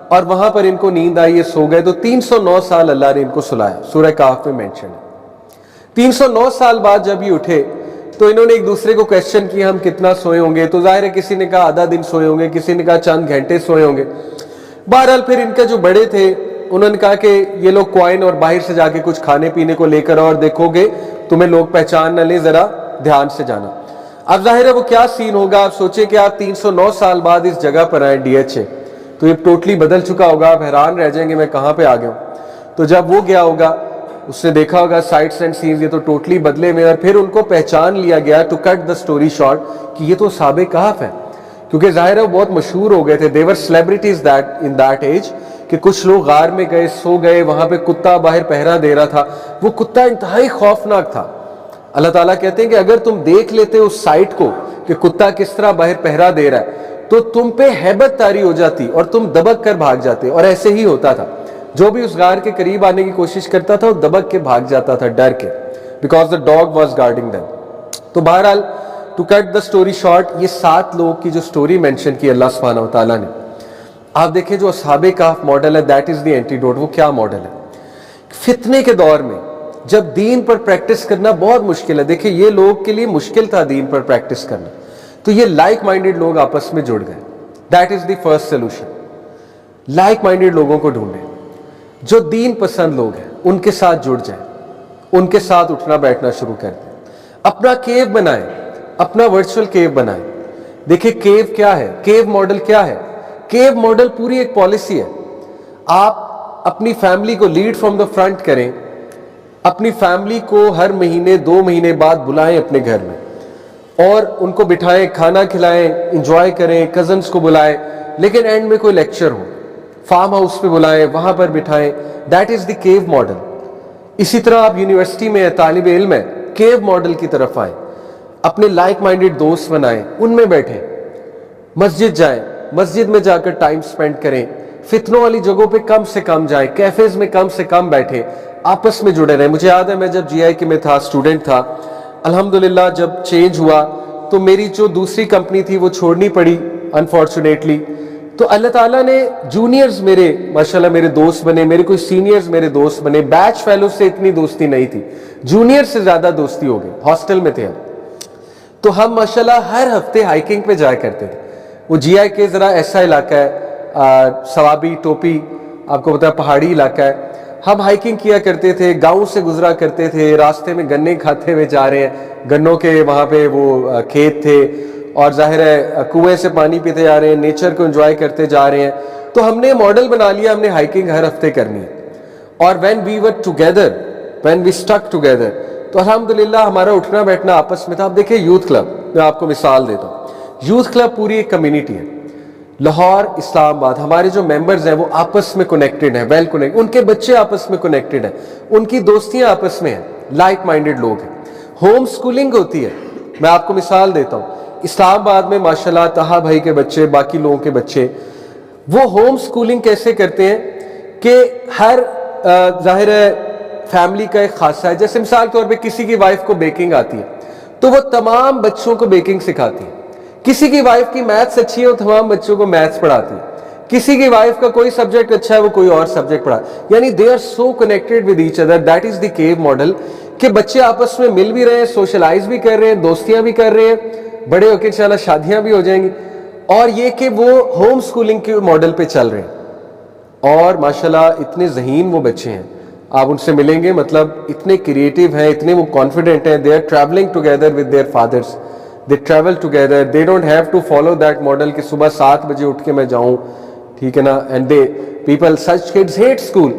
[SPEAKER 1] اور وہاں پر ان کو نیند آئی, یہ سو گئے. تو 309 سال اللہ نے ان کو سلایا, سورہ کہف میں مینشن ہے. 309 سال بعد جب یہ اٹھے تو انہوں نے ایک دوسرے کو کویسچن کیا ہم کتنا سوئے ہوں گے. تو ظاہر ہے کسی نے کہا آدھا دن سوئے ہوں گے, کسی نے کہا چند گھنٹے سوئے ہوں گے. بہرحال پھر ان کا جو بڑے تھے انہوں نے کہا کہ یہ لوگ کوائن اور باہر سے جا کے کچھ کھانے پینے کو لے کر اور دیکھو گے تمہیں لوگ پہچان نہ لیں, ذرا دھیان سے جانا. اب ظاہر ہے وہ کیا سین ہوگا, آپ سوچیں کہ آپ 309 سال بعد اس جگہ پر آئیں DHA, تو یہ ٹوٹلی بدل چکا ہوگا, آپ حیران رہ جائیں گے میں کہاں پہ آ گیا ہوں. تو جب وہ گیا ہوگا اس نے دیکھا ہوگا سائٹس اینڈ سینز, یہ تو ٹوٹلی بدلے میں. اور پھر ان کو پہچان لیا گیا, to cut the story short, کہ یہ تو اصحاب کہف ہے, کیونکہ ظاہر ہے وہ بہت مشہور ہو گئے تھے. they were celebrities in that age, کہ کچھ لوگ غار میں گئے, سو گئے, وہاں پہ کتا باہر پہرا دے رہا تھا. وہ کتا انتہائی خوفناک تھا. اللہ تعالیٰ کہتے ہیں کہ اگر تم دیکھ لیتے اس سائٹ کو کہ کتا کس طرح باہر پہرا دے رہا ہے, تو تم پہ ہیبت طاری ہو جاتی اور تم دبک کر بھاگ جاتے. اور ایسے ہی ہوتا تھا, جو بھی اس غار کے قریب آنے کی کوشش کرتا تھا وہ دبک کے بھاگ جاتا تھا ڈر کے, because the dog was guarding them. تو بہرحال to cut the story short, یہ 7 لوگ کی جو سٹوری مینشن کی اللہ سبحانہ و تعالیٰ نے, آپ دیکھیں جو اصحاب کہف ماڈل ہے, دیٹ از دی اینٹیڈوٹ. وہ کیا ماڈل ہے؟ فتنے کے دور میں جب دین پر پریکٹس کرنا بہت مشکل ہے, دیکھیں یہ لوگ کے لیے مشکل تھا دین پر پریکٹس کرنا, تو یہ لائک مائنڈیڈ لوگ آپس میں جڑ گئے. That is the first solution. Like minded لوگوں کو ڈھونڈیں, جو دین پسند لوگ ہیں ان کے ساتھ جڑ جائیں, ان کے ساتھ اٹھنا بیٹھنا شروع کر دیں. اپنا کیو بنائیں, اپنا ورچوئل کیو بنائیں. دیکھیں کیو کیا ہے, کیو ماڈل کیا ہے. کیو ماڈل پوری ایک پالیسی ہے. آپ اپنی فیملی کو لیڈ فرام دا فرنٹ کریں, اپنی فیملی کو ہر مہینے 2 مہینے بعد بلائیں اپنے گھر میں اور ان کو بٹھائیں, کھانا کھلائیں, انجوائے کریں, کزنس کو بلائیں, لیکن اینڈ میں کوئی لیکچر ہو, فارم ہاؤس پہ بلائیں, وہاں پر بٹھائیں. That is the queue model. اسی طرح آپ یونیورسٹی میں طالب علم ہیں, کیو ماڈل کی طرف آئیں, اپنے لائک مائنڈیڈ دوست بنائیں, ان میں بیٹھیں, مسجد جائیں, مسجد میں جا کر ٹائم سپینڈ کریں, فتنوں والی جگہوں پہ کم سے کم جائیں, کیفیز میں کم سے کم بیٹھیں, آپس میں جڑے رہیں. مجھے یاد ہے میں جب GI میں تھا, اسٹوڈنٹ تھا, الحمدللہ جب چینج ہوا تو میری جو دوسری کمپنی تھی وہ چھوڑنی پڑی انفارچونیٹلی. تو اللہ تعالیٰ نے جونیئرز میرے ماشاءاللہ میرے دوست بنے, میرے کوئی سینئرز میرے دوست بنے. بیچ فیلو سے اتنی دوستی نہیں تھی, جونیئر سے زیادہ دوستی ہو گئی. ہاسٹل میں تھے ہم, تو ہم ماشاءاللہ ہر ہفتے ہائکنگ پہ جایا کرتے تھے. وہ GI کے ذرا ایسا علاقہ ہے, ثوابی ٹوپی آپ کو پتا ہے پہاڑی علاقہ ہے. ہم ہائکنگ کیا کرتے تھے, گاؤں سے گزرا کرتے تھے, راستے میں گنے کھاتے ہوئے جا رہے ہیں, گنوں کے وہاں پہ وہ کھیت تھے, اور ظاہر ہے کنویں سے پانی پیتے جا رہے ہیں, نیچر کو انجوائے کرتے جا رہے ہیں. تو ہم نے ماڈل بنا لیا, ہم نے ہائکنگ ہر ہفتے کرنی ہے. اور when we were together, when we stick together, تو الحمدللہ ہمارا اٹھنا بیٹھنا آپس میں تھا. اب دیکھیں یوتھ کلب, میں آپ کو مثال دیتا ہوں. یوتھ کلب پوری ایک کمیونٹی ہے, لاہور, اسلام آباد. ہمارے جو ممبرز ہیں وہ آپس میں کنیکٹڈ ہیں, ویل کنیکٹ. ان کے بچے آپس میں کنیکٹڈ ہیں, ان کی دوستیاں آپس میں ہیں, لائک مائنڈیڈ لوگ ہیں. ہوم سکولنگ ہوتی ہے. میں آپ کو مثال دیتا ہوں, اسلام آباد میں ماشاءاللہ طہا بھائی کے بچے, باقی لوگوں کے بچے, وہ ہوم سکولنگ کیسے کرتے ہیں کہ ہر ظاہر ہے فیملی کا ایک خاصہ ہے. جیسے مثال طور پہ کسی کی وائف کو بیکنگ آتی ہے تو وہ تمام بچوں کو بیکنگ سکھاتی ہے. کسی کی وائف کی میتھس اچھی ہے, وہ تمام بچوں کو میتھس پڑھاتی ہے. کسی کی وائف کا کوئی سبجیکٹ اچھا ہے, وہ کوئی اور سبجیکٹ پڑھا. یعنی they are so connected with each other. That is the queue model, کہ بچے آپس میں مل بھی رہے ہیں, سوشلائز بھی کر رہے ہیں, دوستیاں بھی کر رہے ہیں, بڑے ہو کے انشاءاللہ شادیاں بھی ہو جائیں گی. اور یہ کہ وہ ہوم سکولنگ کے ماڈل پہ چل رہے ہیں, اور ماشاءاللہ اتنے ذہین وہ بچے ہیں. آپ ان سے ملیں گے مطلب اتنے کریٹیو ہیں, اتنے وہ کانفیڈنٹ ہیں. They are travelling together with their fathers, they travel together, they don't have to follow that model کہ صبح 7 بجے اٹھ کے میں جاؤں, ٹھیک ہے نا. And they people such kids hate school,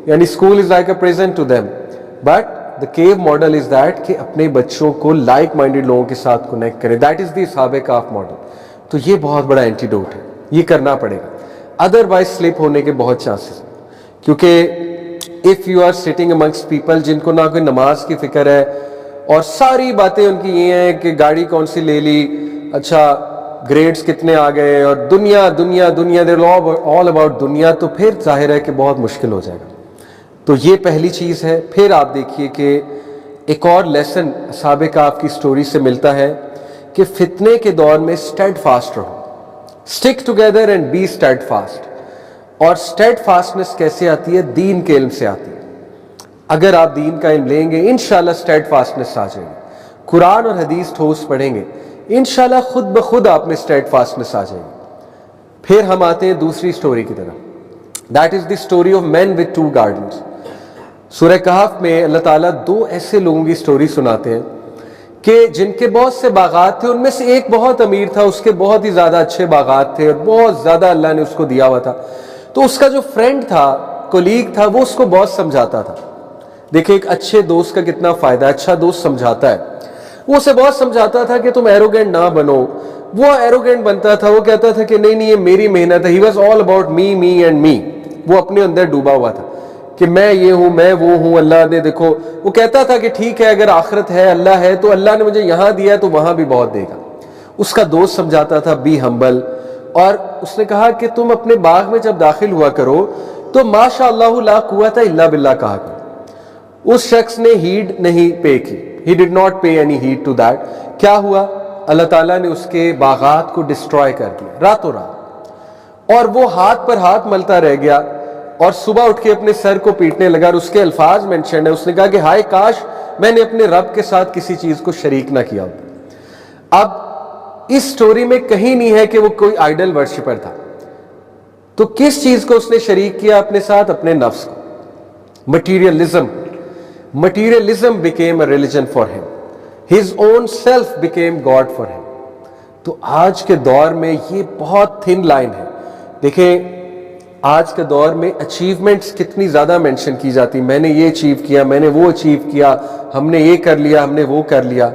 [SPEAKER 1] یعنی school is like a prison to them. But the cave model is that کہ اپنے بچوں کو لائک مائنڈیڈ لوگوں کے ساتھ کنیکٹ کریں. دیٹ از دی اصحاب کہف ماڈل. تو یہ بہت بڑا اینٹیڈوٹ ہے, یہ کرنا پڑے گا, ادروائز سلپ ہونے کے بہت چانسز. کیونکہ if you are sitting amongst people جن کو نہ کوئی نماز کی فکر ہے اور ساری باتیں ان کی یہ ہیں کہ گاڑی کون سی لے لی, اچھا گریڈز کتنے آ گئے, اور دنیا دنیا دنیا, دے آل اباؤٹ دنیا, تو پھر ظاہر ہے کہ بہت مشکل ہو جائے گا. تو یہ پہلی چیز ہے. پھر آپ دیکھیے کہ ایک اور لیسن اصحاب کہف کی سٹوری سے ملتا ہے کہ فتنے کے دور میں اسٹیڈ فاسٹ رہو, stick together and be steadfast. اور اسٹیڈ فاسٹنس کیسے آتی ہے؟ دین کے علم سے آتی ہے. اگر آپ دین کا علم لیں گے انشاءاللہ اسٹیڈ فاسٹنس آ جائے گی. قرآن اور حدیث ٹھوس پڑھیں گے انشاءاللہ خود بخود آپ میں اسٹیڈ فاسٹنس آ جائے گی. پھر ہم آتے ہیں دوسری سٹوری کی طرف. That is the story of man with 2 gardens. سورہ کہف میں اللہ تعالیٰ 2 ایسے لوگوں کی سٹوری سناتے ہیں کہ جن کے بہت سے باغات تھے, ان میں سے ایک بہت امیر تھا, اس کے بہت ہی زیادہ اچھے باغات تھے اور بہت زیادہ اللہ نے اس کو دیا ہوا تھا. تو اس کا جو فرینڈ تھا, کولیگ تھا, وہ اس کو بہت سمجھاتا تھا. دیکھیں ایک اچھے دوست کا کتنا فائدہ ہے, اچھا دوست سمجھاتا ہے. وہ اسے بہت سمجھاتا تھا کہ تم ایروگینٹ نہ بنو. وہ ایروگینٹ بنتا تھا, وہ کہتا تھا کہ نہیں نہیں یہ میری محنت ہے. He was all about me me and me. وہ اپنے اندر ڈوبا ہوا تھا کہ میں یہ ہوں, میں وہ ہوں, اللہ نے دیکھو. وہ کہتا تھا کہ ٹھیک ہے اگر آخرت ہے, اللہ ہے, تو اللہ نے مجھے یہاں دیا تو وہاں بھی بہت دے گا. اس کا دوست سمجھاتا تھا بی ہمبل, اور اس نے کہا کہ تم اپنے باغ میں جب داخل ہوا کرو تو ماشاء اللہ لا قوت الا باللہ کہا کرو. اس شخص نے ہیڈ نہیں پے کی, he did not pay any heed to that. کیا ہوا؟ اللہ تعالیٰ نے اس کے باغات کو ڈسٹروائے کر دیا راتوں رات, اور وہ ہاتھ پر ہاتھ ملتا رہ گیا. اور صبح اٹھ کے اپنے سر کو پیٹنے لگا, اور اس کے الفاظ مینشن ہے, اس نے کہا کہ ہائے کاش میں نے اپنے رب کے ساتھ کسی چیز کو شریک نہ کیا ہوتا. اب اس سٹوری میں کہیں نہیں ہے کہ وہ کوئی آئیڈل ورشپر تھا, تو کس چیز کو اس نے شریک کیا اپنے ساتھ؟ اپنے نفس کو. Materialism. Materialism became a religion for him. His own self became God for him. تو آج کے دور میں یہ بہت تھن لائن ہے. دیکھیں آج کے دور میں اچیومنٹس کتنی زیادہ مینشن کی جاتی, میں نے یہ اچیو کیا, میں نے وہ اچیو کیا, ہم نے یہ کر لیا, ہم نے وہ کر لیا.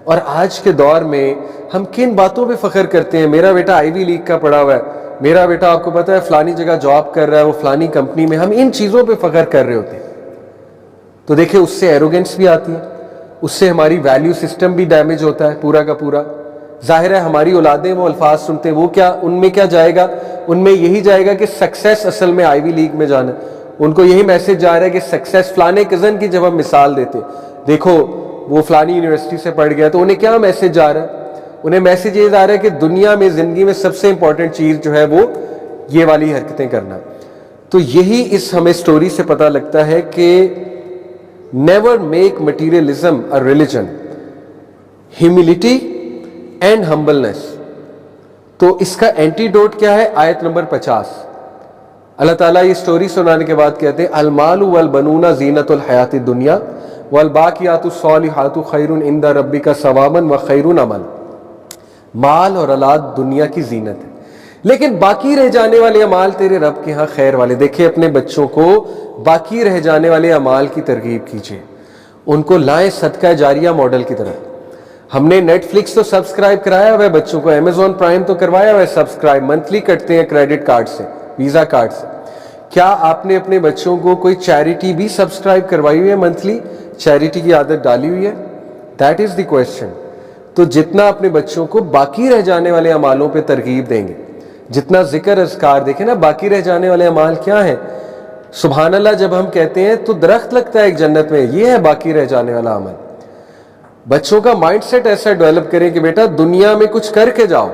[SPEAKER 1] اور آج کے دور میں ہم کن باتوں پہ فخر کرتے ہیں؟ میرا بیٹا آئی وی لیگ کا پڑھا ہوا ہے, میرا بیٹا آپ کو پتا ہے فلانی جگہ جاب کر رہا ہے, وہ فلانی کمپنی میں. ہم ان چیزوں پہ فخر کر رہے ہوتے ہیں. تو دیکھیں اس سے ایروگنس بھی آتی ہے, اس سے ہماری ویلیو سسٹم بھی ڈیمیج ہوتا ہے پورا کا پورا. ظاہر ہے ہماری اولادیں وہ الفاظ سنتے ہیں, وہ کیا ان میں کیا جائے گا؟ ان میں یہی جائے گا کہ سکسیس اصل میں آئی وی لیگ میں جانا. ان کو یہی میسج جا رہا ہے کہ سکسیس فلانے کزن کی جب ہم مثال دیتے دیکھو وہ فلانی یونیورسٹی سے پڑھ گیا, تو انہیں کیا میسج جا رہا ہے؟ انہیں میسج یہ جا رہا ہے کہ دنیا میں زندگی میں سب سے امپورٹنٹ چیز جو ہے وہ یہ والی حرکتیں کرنا. تو یہی اس ہمیں سٹوری سے پتہ لگتا ہے کہ never make materialism a religion, humility and humbleness. تو اس کا اینٹیڈوٹ کیا ہے؟ آیت نمبر 50. اللہ تعالیٰ یہ سٹوری سنانے کے بعد کہتے ہیں المال والبنون زینت الحیات الدنیا والباقیات الصالحات خیر عند ربک ثوابا وخیر عملا. مال اور اولاد دنیا کی زینت ہے, لیکن باقی رہ جانے والے اعمال تیرے رب کے ہاں خیر والے. دیکھیں اپنے بچوں کو باقی رہ جانے والے اعمال کی ترغیب کیجیے, ان کو لائیں صدقہ جاریہ ماڈل کی طرح. ہم نے نیٹ فلکس تو سبسکرائب کرایا ہوا ہے بچوں کو, امیزون پرائم تو کروایا ہوا ہے سبسکرائب, منتھلی کٹتے ہیں کریڈٹ کارڈ سے, ویزا کارڈ سے. کیا آپ نے اپنے بچوں کو کوئی چیریٹی بھی سبسکرائب کروائی ہوئی ہے منتھلی؟ چیریٹی کی عادت ڈالی ہوئی ہے؟ That is the question. تو جتنا اپنے بچوں کو باقی رہ جانے والے اعمالوں پہ ترغیب دیں گے, جتنا ذکر اذکار, دیکھیں نا باقی رہ جانے والے اعمال کیا ہیں؟ سبحان اللہ جب ہم کہتے ہیں تو درخت لگتا ہے ایک جنت میں, یہ ہے باقی رہ جانے والا عمل. بچوں کا مائنڈ سیٹ ایسا ڈیولپ کریں کہ بیٹا دنیا میں کچھ کر کے جاؤ,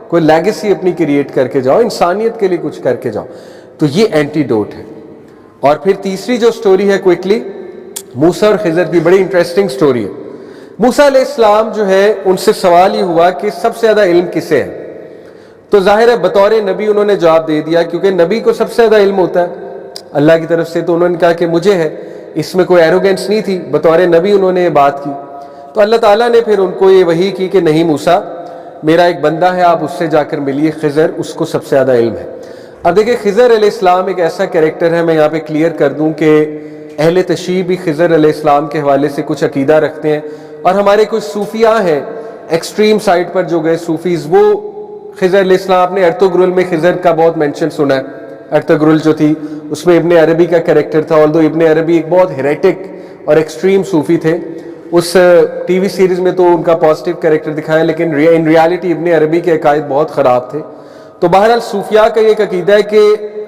[SPEAKER 1] کوئی لیگیسی اپنی کریٹ کر کے جاؤ, انسانیت کے لیے کچھ کر کے جاؤ. تو یہ اینٹیڈوٹ ہے. اور پھر تیسری جو سٹوری ہے کوئکلی, موسیٰ اور خضر کی, بڑی انٹرسٹنگ سٹوری ہے. موسیٰ علیہ السلام جو ہے ان سے سوال یہ ہوا کہ سب سے زیادہ علم کسے ہے؟ تو ظاہر ہے بطور نبی انہوں نے جواب دے دیا, کیونکہ نبی کو سب سے زیادہ علم ہوتا ہے. اللہ کی طرف سے, تو انہوں نے کہا کہ مجھے ہے. اس میں کوئی ایروگینس نہیں تھی, بطور نبی انہوں نے یہ بات کی. تو اللہ تعالیٰ نے پھر ان کو یہ وحی کی کہ نہیں موسیٰ, میرا ایک بندہ ہے, آپ اس سے جا کر ملیے, خضر, اس کو سب سے زیادہ علم ہے. اب دیکھیں خضر علیہ السلام ایک ایسا کریکٹر ہے, میں یہاں پہ کلیئر کر دوں کہ اہل تشیع بھی خضر علیہ السلام کے حوالے سے کچھ عقیدہ رکھتے ہیں, اور ہمارے کچھ صوفیاء ہیں ایکسٹریم سائڈ پر جو گئے صوفیز, وہ خضر علیہ السلام, آپ نے ارطغرل میں خضر کا بہت مینشن سنا ہے. ارطغرل جو تھی اس میں ابن عربی کا کریکٹر تھا, آلدو ابن عربی ایک بہت ہیریٹک اور ایکسٹریم صوفی تھے. اس ٹی وی سیریز میں تو ان کا پازیٹیو کریکٹر دکھایا, لیکن ان ریالٹی ابن عربی کے عقائد بہت خراب تھے. تو بہرحال صوفیاء کا یہ ایک عقیدہ ہے کہ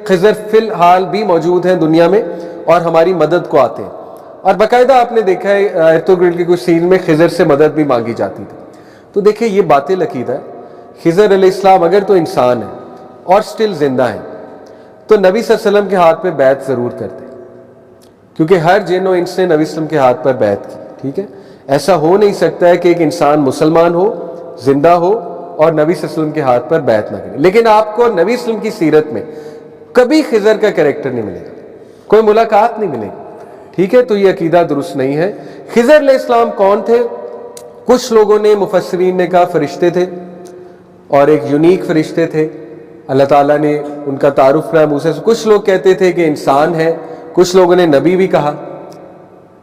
[SPEAKER 1] خضر فی الحال بھی موجود ہیں دنیا میں اور ہماری مدد کو آتے ہیں, اور باقاعدہ آپ نے دیکھا ہے ارطغرل کی کچھ سین میں خضر سے مدد بھی مانگی جاتی تھی. تو دیکھیں یہ باطل عقیدہ ہے. خضر علیہ السلام اگر تو انسان ہے اور سٹل زندہ ہیں, تو نبی صلی اللہ علیہ وسلم کے ہاتھ پہ بیعت ضرور کرتے, کیونکہ ہر جن و انس نے نبی صلی اللہ علیہ وسلم کے ہاتھ پر بیعت کی. ٹھیک ہے, ایسا ہو نہیں سکتا ہے کہ ایک انسان مسلمان ہو, زندہ ہو, اور نبی صلی اللہ علیہ وسلم کے ہاتھ پر بیعت نہ کرے. لیکن آپ کو نبی صلی اللہ علیہ وسلم کی سیرت میں کبھی خضر کا کریکٹر نہیں ملے گا, کوئی ملاقات نہیں ملے گی. ٹھیک ہے, تو یہ عقیدہ درست نہیں ہے. خضر علیہ السلام کون تھے؟ کچھ لوگوں نے, مفسرین نے کہا فرشتے تھے, اور ایک یونیک فرشتے تھے. اللہ تعالیٰ نے ان کا تعارف کرایا موسیٰ سے. کچھ لوگ کہتے تھے کہ انسان ہے, کچھ لوگوں نے نبی بھی کہا.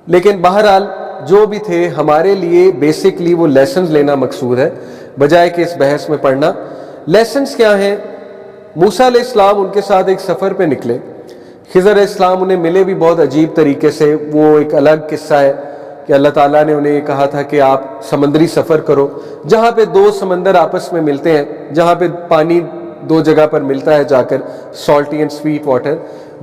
[SPEAKER 1] لیکن بہرحال جو بھی تھے, ہمارے لیے بیسکلی وہ لیسنز لینا مقصود ہے بجائے کہ اس بحث میں پڑھنا. لیسنز کیا ہیں؟ موسیٰ علیہ السلام ان کے ساتھ ایک سفر پہ نکلے. خضر علیہ السلام انہیں ملے بھی بہت عجیب طریقے سے. وہ ایک الگ قصہ ہے کہ اللہ تعالیٰ نے انہیں یہ کہا تھا کہ آپ سمندری سفر کرو, جہاں پہ دو سمندر آپس میں ملتے ہیں, جہاں پہ پانی دو جگہ پر ملتا ہے جا کر, سالٹی اینڈ سویٹ واٹر,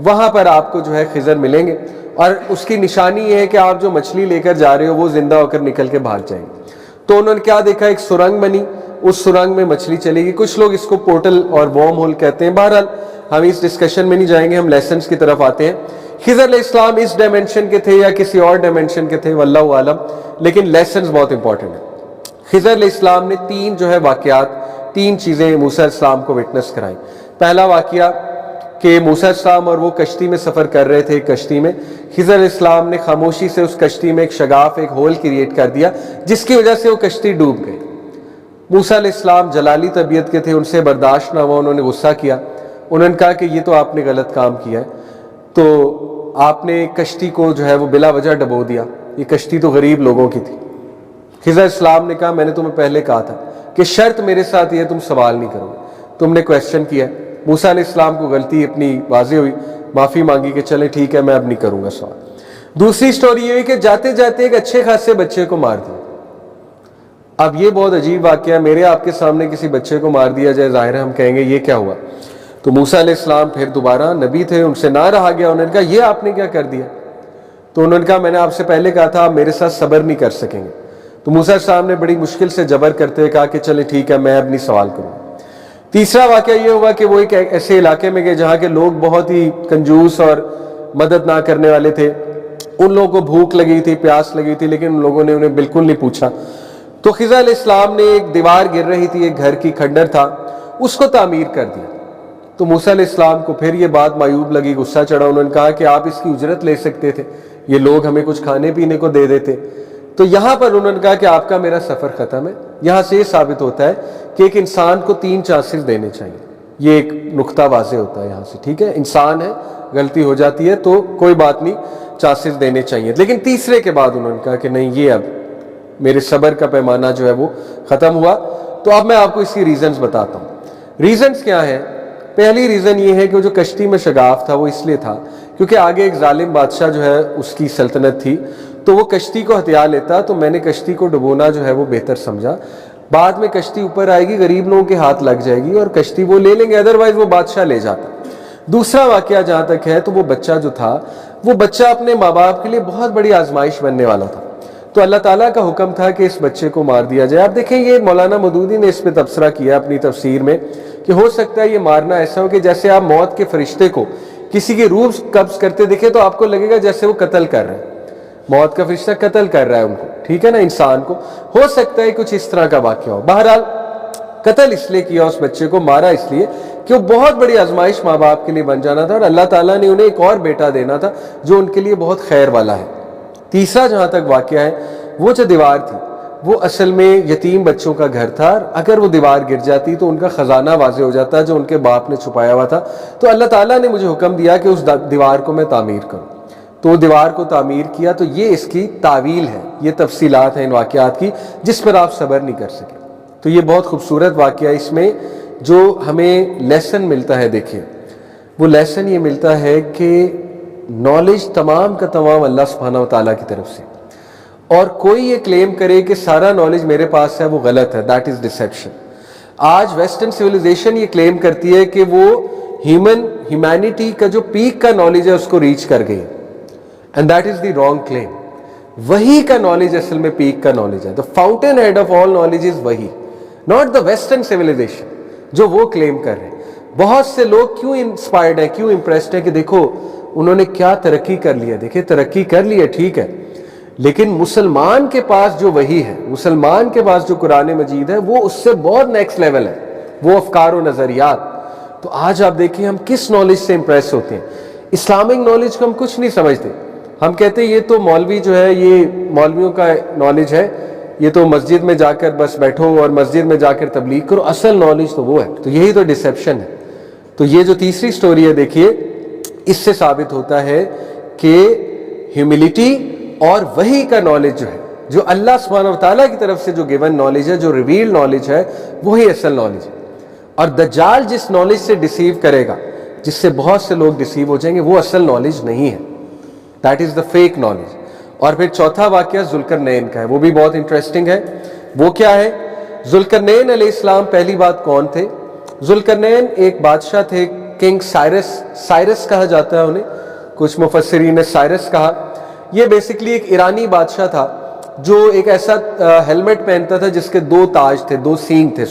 [SPEAKER 1] وہاں پر آپ کو جو ہے خضر ملیں گے. اور اس کی نشانی یہ ہے کہ آپ جو مچھلی لے کر جا رہے ہو وہ زندہ ہو کر نکل کے بھاگ جائیں گے. تو انہوں نے کیا دیکھا, ایک سرنگ بنی, اس سرنگ میں مچھلی چلے گی. کچھ لوگ اس کو پورٹل اور وارم ہول کہتے ہیں. بہرحال ہم اس ڈسکشن میں نہیں جائیں گے, ہم لیسنز کی طرف آتے ہیں. خضر علیہ السلام اس ڈائمنشن کے تھے یا کسی اور ڈائمنشن کے تھے, واللہ عالم, لیکن لیسنز بہت امپورٹنٹ ہیں. خضر علیہ السلام نے تین جو ہے واقعات, تین چیزیں موسیٰ علیہ السلام کو وٹنس کرائیں. پہلا واقعہ کہ موسیٰ علیہ السلام اور وہ کشتی میں سفر کر رہے تھے. کشتی میں خضر علیہ السلام نے خاموشی سے اس کشتی میں ایک شگاف, ایک ہول کریٹ کر دیا, جس کی وجہ سے وہ کشتی ڈوب گئی. موسیٰ علیہ السلام جلالی طبیعت کے تھے, ان سے برداشت نہ ہوا, انہوں نے غصہ کیا. انہوں نے کہا کہ یہ تو آپ نے غلط کام کیا ہے, تو آپ نے کشتی کو جو ہے وہ بلا وجہ ڈبو دیا, یہ کشتی تو غریب لوگوں کی تھی. خضر علیہ السلام نے کہا میں نے تمہیں پہلے کہا تھا کہ شرط میرے ساتھ یہ تم سوال نہیں کرو, تم نے کویسچن کیا. موسیٰ علیہ السلام کو غلطی اپنی واضح ہوئی, معافی مانگی کہ چلیں ٹھیک ہے میں اب نہیں کروں گا سوال. دوسری سٹوری یہ ہے کہ جاتے جاتے ایک اچھے خاصے بچے کو مار دیا. اب یہ بہت عجیب واقعہ ہے, میرے آپ کے سامنے کسی بچے کو مار دیا جائے, ظاہر ہے ہم کہیں گے یہ کیا ہوا. تو موسیٰ علیہ السلام پھر دوبارہ نبی تھے, ان سے نہ رہا گیا. انہوں نے کہا یہ آپ نے کیا کر دیا؟ تو انہوں نے کہا میں نے آپ سے پہلے کہا تھا آپ میرے ساتھ صبر نہیں کر سکیں گے. تو موسیٰ علیہ السلام نے بڑی مشکل سے جبر کرتے ہوئے کہا کہ چلے ٹھیک ہے میں اب نہیں سوال کروں. تیسرا واقعہ یہ ہوا کہ وہ ایک ایسے علاقے میں گئے جہاں کے لوگ بہت ہی کنجوس اور مدد نہ کرنے والے تھے. ان لوگوں کو بھوک لگی تھی, پیاس لگی تھی, لیکن ان لوگوں نے انہیں بالکل نہیں پوچھا. تو خضر علیہ السلام نے ایک دیوار گر رہی تھی, ایک گھر کی کھنڈر تھا, اس کو تعمیر کر دیا. تو موسیٰ علیہ السلام کو پھر یہ بات معیوب لگی, غصہ چڑھا. انہوں نے کہا کہ آپ اس کی اجرت لے سکتے تھے, یہ لوگ ہمیں کچھ کھانے پینے کو دے دیتے. تو یہاں پر انہوں نے کہا کہ آپ کا میرا سفر ختم ہے. یہاں سے یہ ثابت ہوتا ہے کہ ایک انسان کو 3 چانسز دینے چاہیے. یہ ایک نقطہ واضح ہوتا ہے یہاں سے. ٹھیک ہے, انسان ہے, غلطی ہو جاتی ہے تو کوئی بات نہیں, چانسز دینے چاہیے. لیکن تیسرے کے بعد انہوں نے کہا کہ نہیں, یہ اب میرے صبر کا پیمانہ جو ہے وہ ختم ہوا. تو اب میں آپ کو اس کی ریزنز بتاتا ہوں. ریزنز کیا ہیں؟ پہلی ریزن یہ ہے کہ وہ جو کشتی میں شگاف تھا وہ اس لیے تھا کیونکہ آگے ایک ظالم بادشاہ جو ہے اس کی سلطنت تھی, تو وہ کشتی کو ہتھیا لیتا. تو میں نے کشتی کو ڈبونا جو ہے وہ بہتر سمجھا. بعد میں کشتی اوپر آئے گی, غریب لوگوں کے ہاتھ لگ جائے گی اور کشتی وہ لے لیں گے, ادروائز وہ بادشاہ لے جاتا. دوسرا واقعہ جہاں تک ہے تو وہ بچہ جو تھا, وہ بچہ اپنے ماں باپ کے لیے بہت بڑی آزمائش بننے والا تھا. تو اللہ تعالیٰ کا حکم تھا کہ اس بچے کو مار دیا جائے. آپ دیکھیں یہ مولانا مودودی نے اس پہ تبصرہ کیا اپنی تفسیر میں کہ ہو سکتا ہے یہ مارنا ایسا ہو کہ جیسے آپ موت کے فرشتے کو کسی کی روح قبض کرتے دیکھیں تو آپ کو لگے گا جیسے وہ قتل کر رہے ہیں, موت کا فرشتہ قتل کر رہا ہے ان کو. ٹھیک ہے نا, انسان کو. ہو سکتا ہے کچھ اس طرح کا واقعہ ہو. بہرحال قتل اس لیے کیا اس بچے کو، مارا اس لیے کہ وہ بہت بڑی آزمائش ماں باپ کے لیے بن جانا تھا، اور اللہ تعالیٰ نے انہیں ایک اور بیٹا دینا تھا جو ان کے لیے بہت خیر والا ہے۔ تیسرا جہاں تک واقعہ ہے، وہ جو دیوار تھی وہ اصل میں یتیم بچوں کا گھر تھا، اور اگر وہ دیوار گر جاتی تو ان کا خزانہ واضح ہو جاتا جو ان کے باپ نے چھپایا ہوا تھا۔ تو اللہ تعالیٰ نے مجھے حکم دیا کہ اس دیوار کو میں تعمیر کروں، تو دیوار کو تعمیر کیا۔ تو یہ اس کی تعویل ہے، یہ تفصیلات ہیں ان واقعات کی جس پر آپ صبر نہیں کر سکے۔ تو یہ بہت خوبصورت واقعہ، اس میں جو ہمیں لیسن ملتا ہے، دیکھیں وہ لیسن یہ ملتا ہے کہ نالج تمام کا تمام اللہ سبحانہ و تعالیٰ کی طرف سے، اور کوئی یہ کلیم کرے کہ سارا نالج میرے پاس ہے، وہ غلط ہے، دیٹ از ڈسیپشن۔ آج ویسٹرن سویلائزیشن یہ کلیم کرتی ہے کہ وہ ہیومینٹی کا جو پیک کا نالج ہے اس کو ریچ کر گئی، and that is the wrong claim. وہی کا نالج اصل میں پیک کا نالج ہے، the fountainhead of all knowledge is وہی، ناٹ دا ویسٹرن سویلائزیشن جو وہ کلیم کر رہے ہیں۔ بہت سے لوگ کیوں انسپائرڈ ہیں، کیوں امپریسڈ ہیں کہ دیکھو انہوں نے کیا ترقی کر لیا، دیکھیں ترقی کر لی ہے، ٹھیک ہے، لیکن مسلمان کے پاس جو وہی ہے، مسلمان کے پاس جو قرآن مجید ہے، وہ اس سے بہت نیکسٹ لیول ہے، وہ افکار و نظریات۔ تو آج آپ دیکھیں ہم کس نالج سے امپریس ہوتے ہیں۔ اسلامک نالج کو ہم کچھ نہیں سمجھتے، ہم کہتے ہیں یہ تو مولوی جو ہے، یہ مولویوں کا نالج ہے، یہ تو مسجد میں جا کر بس بیٹھو اور مسجد میں جا کر تبلیغ کرو، اصل نالج تو وہ ہے۔ تو یہی تو ڈسیپشن ہے۔ تو یہ جو تیسری سٹوری ہے، دیکھیے اس سے ثابت ہوتا ہے کہ ہیوملٹی اور وحی کا نالج جو ہے، جو اللہ سبحانہ و تعالیٰ کی طرف سے جو گیون نالج ہے، جو ریویل نالج ہے، وہی اصل نالج ہے۔ اور دجال جس نالج سے ڈسیو کرے گا، جس سے بہت سے لوگ ڈسیو ہو جائیں گے، وہ اصل نالج نہیں ہے، that is the fake knowledge. اور پھر چوتھا واقعہ ذوالقرنین کا ہے، وہ بھی بہت انٹرسٹنگ ہے۔ وہ کیا ہے؟ ذوالقرنین علیہ السلام پہلی بات کون تھے؟ ذوالقرنین ایک بادشاہ تھے، کنگ سائرس کہا جاتا ہے انہیں، کچھ مفسرین نے سائرس کہا۔ یہ بیسیکلی ایک ایرانی بادشاہ تھا جو ایک ایسا ہیلمٹ پہنتا تھا جس کے دو تاج تھے، دو سینگ تھے،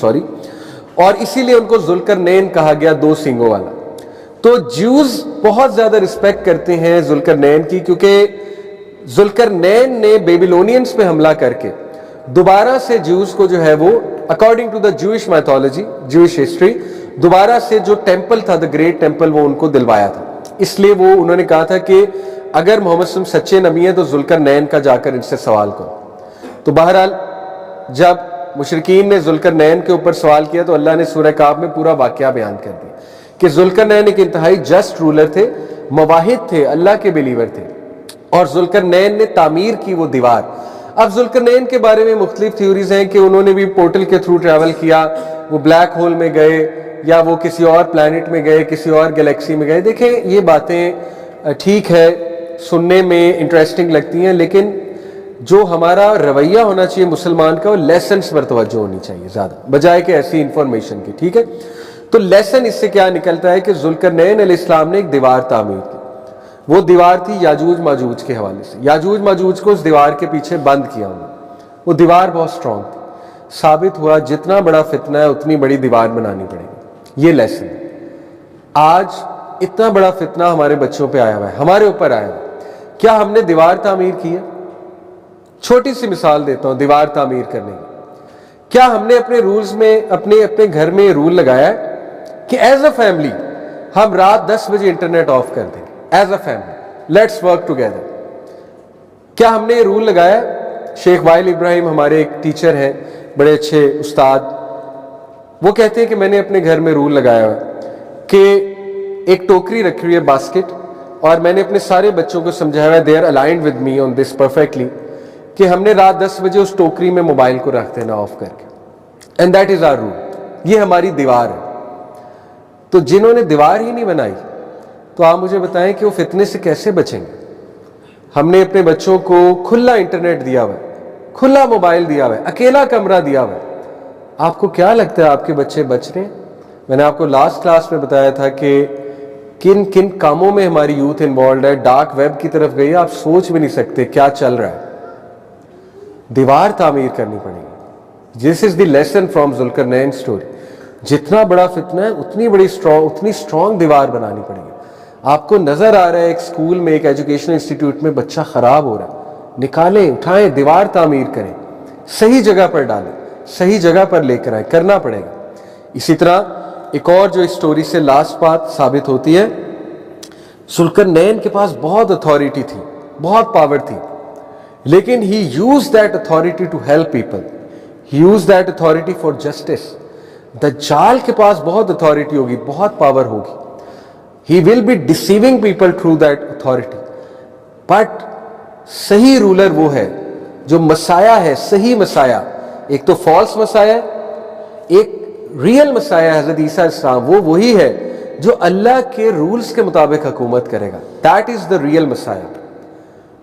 [SPEAKER 1] اور اسی لیے ان کو ذوالقرنین کہا گیا، دو سینگوں والا۔ تو جیوز بہت زیادہ رسپیکٹ کرتے ہیں ذوالقرنین کی، کیونکہ ذوالقرنین نے بیبیلونینز پہ حملہ کر کے دوبارہ سے جیوز کو جو ہے وہ according to the Jewish mythology, Jewish history, دوبارہ سے جو ٹیمپل تھا، دا گریٹ ٹیمپل، وہ ان کو دلوایا تھا۔ اس لیے وہ انہوں نے کہا تھا کہ اگر محمد صلی اللہ علیہ وسلم سچے نبی ہیں تو ذوالقرنین کا جا کر ان سے سوال کرو۔ تو بہرحال جب مشرکین نے ذوالقرنین کے اوپر سوال کیا تو اللہ نے سورہ کہف میں پورا واقعہ بیان کر دیا کہ ذوالقرنین ایک انتہائی جسٹ رولر تھے، مواحد تھے، اللہ کے بلیور تھے، اور ذوالقرنین نے تعمیر کی وہ دیوار۔ اب ذوالقرنین کے بارے میں مختلف تھیوریز ہیں کہ انہوں نے بھی پورٹل کے تھرو ٹریول کیا، وہ بلیک ہول میں گئے یا وہ کسی اور پلانٹ میں گئے، کسی اور گلیکسی میں گئے۔ دیکھیں یہ باتیں ٹھیک ہے، سننے میں انٹرسٹنگ لگتی ہیں، لیکن جو ہمارا رویہ ہونا چاہیے مسلمان کا، وہ لیسنس پر توجہ ہونی چاہیے زیادہ، بجائے کہ ایسی انفارمیشن کی، ٹھیک ہے۔ تو لیسن اس سے کیا نکلتا ہے کہ ذوالقرنین علیہ السلام نے ایک دیوار تعمیر کی۔ وہ دیوار تھی یاجوج ماجوج کے حوالے سے، یاجوج ماجوج کو اس دیوار کے پیچھے بند کیا انہوں نے۔ وہ دیوار بہت سٹرونگ تھی، ثابت ہوا جتنا بڑا فتنہ ہے اتنی بڑی دیوار بنانی پڑے گی۔ یہ لیسن ہے۔ آج اتنا بڑا فتنہ ہمارے بچوں پہ آیا ہوا ہے، ہمارے اوپر آیا ہوا ہے، کیا ہم نے دیوار تعمیر کی ہے؟ چھوٹی سی مثال دیتا ہوں دیوار تعمیر کرنے کی۔ کیا ہم نے اپنے رولز میں اپنے گھر میں رول لگایا ہے کہ ایز اے فیملی ہم رات 10 بجے انٹرنیٹ آف کر دیں گے؟ As a family let's work together. کیا ہم نے یہ رول لگایا ہے؟ شیخ وائل ابراہیم ہمارے ایک ٹیچر ہیں، بڑے اچھے استاد، وہ کہتے ہیں کہ میں نے اپنے گھر میں رول لگایا ہے کہ ایک ٹوکری رکھی ہوئی ہے، باسکٹ، اور میں نے اپنے سارے بچوں کو سمجھایا ہے، they are aligned with me on this perfectly, کہ ہم نے رات 10 بجے اس ٹوکری میں موبائل کو رکھ دینا آف کر کے، and that is our role. یہ ہماری دیوار ہے۔ تو جنہوں نے دیوار ہی نہیں بنائی، تو آپ مجھے بتائیں کہ وہ فتنے سے کیسے بچیں گے؟ ہم نے اپنے بچوں کو کھلا انٹرنیٹ دیا ہوا ہے، کھلا موبائل دیا ہوا ہے، اکیلا کمرہ دیا ہوا ہے۔ آپ کو کیا لگتا ہے آپ کے بچے بچ رہے ہیں؟ میں نے آپ کو لاسٹ کلاس میں بتایا تھا کہ کن کن کاموں میں ہماری یوتھ انوالوڈ ہے، ڈارک ویب کی طرف گئی ہے، آپ سوچ بھی نہیں سکتے کیا چل رہا ہے۔ دیوار تعمیر کرنی پڑے گی۔ دس از دی لیسن فرام ذوالقرنین اسٹوری۔ جتنا بڑا فتنہ ہے اتنی اسٹرانگ دیوار بنانی پڑے گی۔ آپ کو نظر آ رہا ہے ایک سکول میں، ایک ایجوکیشنل انسٹیٹیوٹ میں بچہ خراب ہو رہا ہے، نکالیں، اٹھائیں، دیوار تعمیر کریں، صحیح جگہ پر ڈالیں، صحیح جگہ پر لے کر آئیں، کرنا پڑے گا۔ اسی طرح ایک اور جو اس سٹوری سے لاسٹ بات ثابت ہوتی ہے، ذوالقرنین کے پاس بہت اتھارٹی تھی، بہت پاور تھی، لیکن he use that authority to help people, he use that authority for justice. دجال کے پاس بہت اتھارٹی ہوگی، بہت پاور ہوگی، he will be deceiving people through that authority, but صحیح رولر وہ ہے جو مسایہ ہے، صحیح مسایہ. ایک تو فالس مسایہ، ایک ریئل مسایہ حضرت عیسیٰ علیہ السلام، وہ وہی ہے جو اللہ کے رولز کے مطابق حکومت کرے گا. That is the real مسایہ.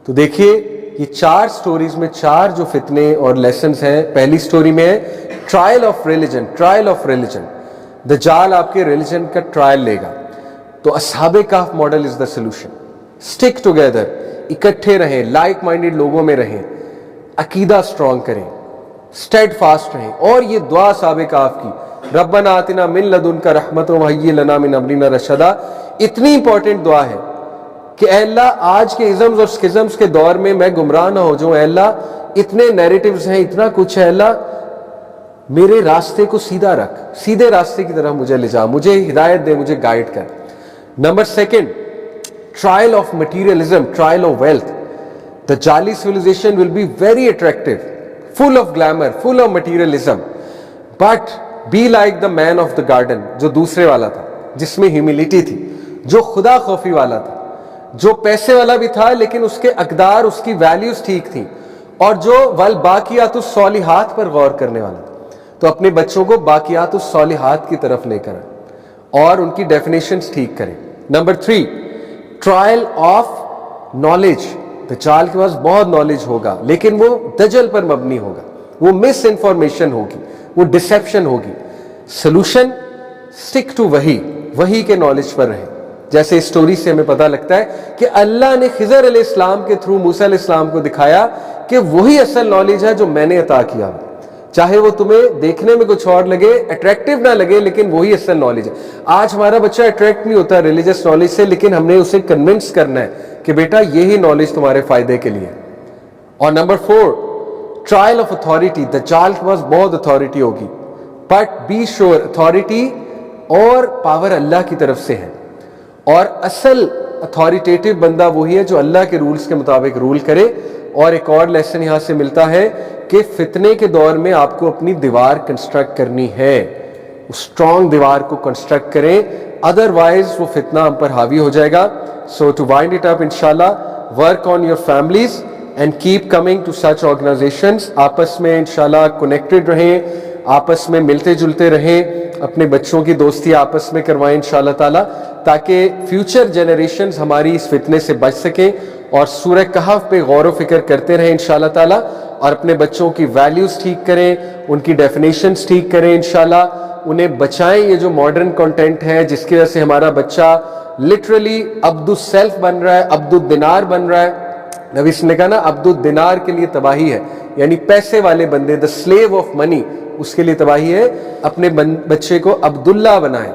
[SPEAKER 1] تو دیکھیے یہ 4 سٹوریز میں 4 جو فتنے اور لیسنز ہیں. پہلی سٹوری میں ہے trial of religion, trial of religion. دجال آپ کے ریلیجن کا ٹرائل لے گا. تو اصحاب کہف model is the solution. Stick together, اکٹھے رہیں، لائک مائنڈڈ لوگوں میں رہیں، عقیدہ سٹرونگ کریں، اسٹیڈ فاسٹ رہیں. اور یہ دعا اصحاب کہف کی، ربنا آتنا من لدنک رحمت وہیئ لنا من امرنا رشدا، اتنی امپورٹنٹ دعا ہے کہ اے اللہ آج کے ازمز اور سکزمز کے دور میں میں گمراہ نہ ہو جاؤں. اے اللہ اتنے نیریٹیوز ہیں، اتنا کچھ ہے، اللہ میرے راستے کو سیدھا رکھ، سیدھے راستے کی طرف مجھے لے جا، مجھے ہدایت دے، مجھے گائیڈ کر. Number 2، trial of materialism, trial of wealth. The Jali civilization will be very attractive, full of glamour, full of materialism, but be like the man of the garden جو دوسرے والا تھا، جس میں ہیوملٹی تھی، جو خدا خوفی والا تھا، جو پیسے والا بھی تھا لیکن اس کے اقدار، اس کی ویلیوز ٹھیک تھیں، اور جو والباقیات الصالحات پر غور کرنے والا تھا. تو اپنے بچوں کو باقیات الصالحات کی طرف لے کر اور ان کی ڈیفینیشنز ٹھیک کریں. Number 3، trial of knowledge. دجال کے پاس بہت نالج ہوگا لیکن وہ دجل پر مبنی ہوگا، وہ مس انفارمیشن ہوگی، وہ ڈسیپشن ہوگی. سلوشن، سٹک ٹو وہی کے نالج پر رہیں. جیسے اس سٹوری سے ہمیں پتہ لگتا ہے کہ اللہ نے خضر علیہ السلام کے تھرو موسیٰ علیہ السلام کو دکھایا کہ وہی اصل نالج ہے جو میں نے عطا کیا، چاہے وہ تمہیں دیکھنے میں کچھ اور لگے، اٹریکٹیو نہ لگے، لیکن وہی اصل نالج ہے. آج ہمارا بچہ اٹریکٹ نہیں ہوتا ریلیجس نالج سے، لیکن ہم نے اسے کنونس کرنا ہے کہ بیٹا یہی نالج تمہارے فائدے کے لیے. اور نمبر 4، ٹرائل آف اتھارٹی. دجال کے پاس بہت اتھارٹی ہوگی، بٹ بی شیور اتھارٹی اور پاور اللہ کی طرف سے ہے، اور اصل اتھارٹیٹیو بندہ وہی ہے جو اللہ کے رولز کے مطابق رول کرے. اور ایک اور لیسن یہاں سے ملتا ہے کہ فتنے کے دور میں آپ کو اپنی دیوار کنسٹرکٹ کرنی ہے، اسٹرانگ دیوار کو کنسٹرکٹ کریں، ادروائز وہ فتنہ ہم پر حاوی ہو جائے گا. So to wind it up, inshallah, work on your families and keep coming to such organizations. آپس میں انشاءاللہ کنیکٹڈ رہیں، آپس میں ملتے جلتے رہیں، اپنے بچوں کی دوستی آپس میں کروائیں انشاءاللہ تعالی، تاکہ فیوچر جنریشنز ہماری اس فتنے سے بچ سکیں. اور سورہ کہف پہ غور و فکر کرتے رہیں انشاءاللہ تعالی، اور اپنے بچوں کی ویلیوز ٹھیک کریں، ان کی ڈیفینیشنز ٹھیک کریں انشاءاللہ، انہیں بچائیں. یہ جو ماڈرن کنٹینٹ ہے جس کی وجہ سے ہمارا بچہ لٹرلی عبد السیلف بن رہا ہے، عبد الدینار بن رہا ہے. نبی نے کہا نا عبد الدینار کے لیے تباہی ہے، یعنی پیسے والے بندے، دا سلیو آف منی، اس کے لیے تباہی ہے. اپنے بچے کو عبداللہ بنائیں،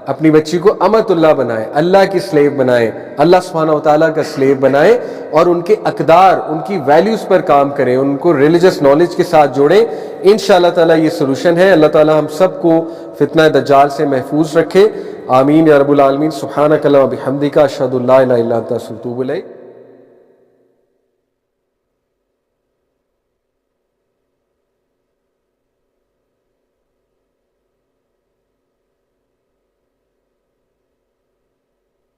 [SPEAKER 1] اپنی بچی کو امت اللہ بنائیں، اللہ کی سلیو بنائیں، اللہ سبحانہ وتعالیٰ کا سلیو بنائیں، اور ان کے اقدار، ان کی ویلیوز پر کام کریں، ان کو ریلیجس نالج کے ساتھ جوڑیں. انشاءاللہ تعالیٰ یہ سلوشن ہے. اللہ تعالیٰ ہم سب کو فتنہ دجال سے محفوظ رکھے. آمین یا رب العالمین. سبحانک اللہم و بحمدک، اشہد ان لا الہ الا انت، استغفرک و اتوب الیک.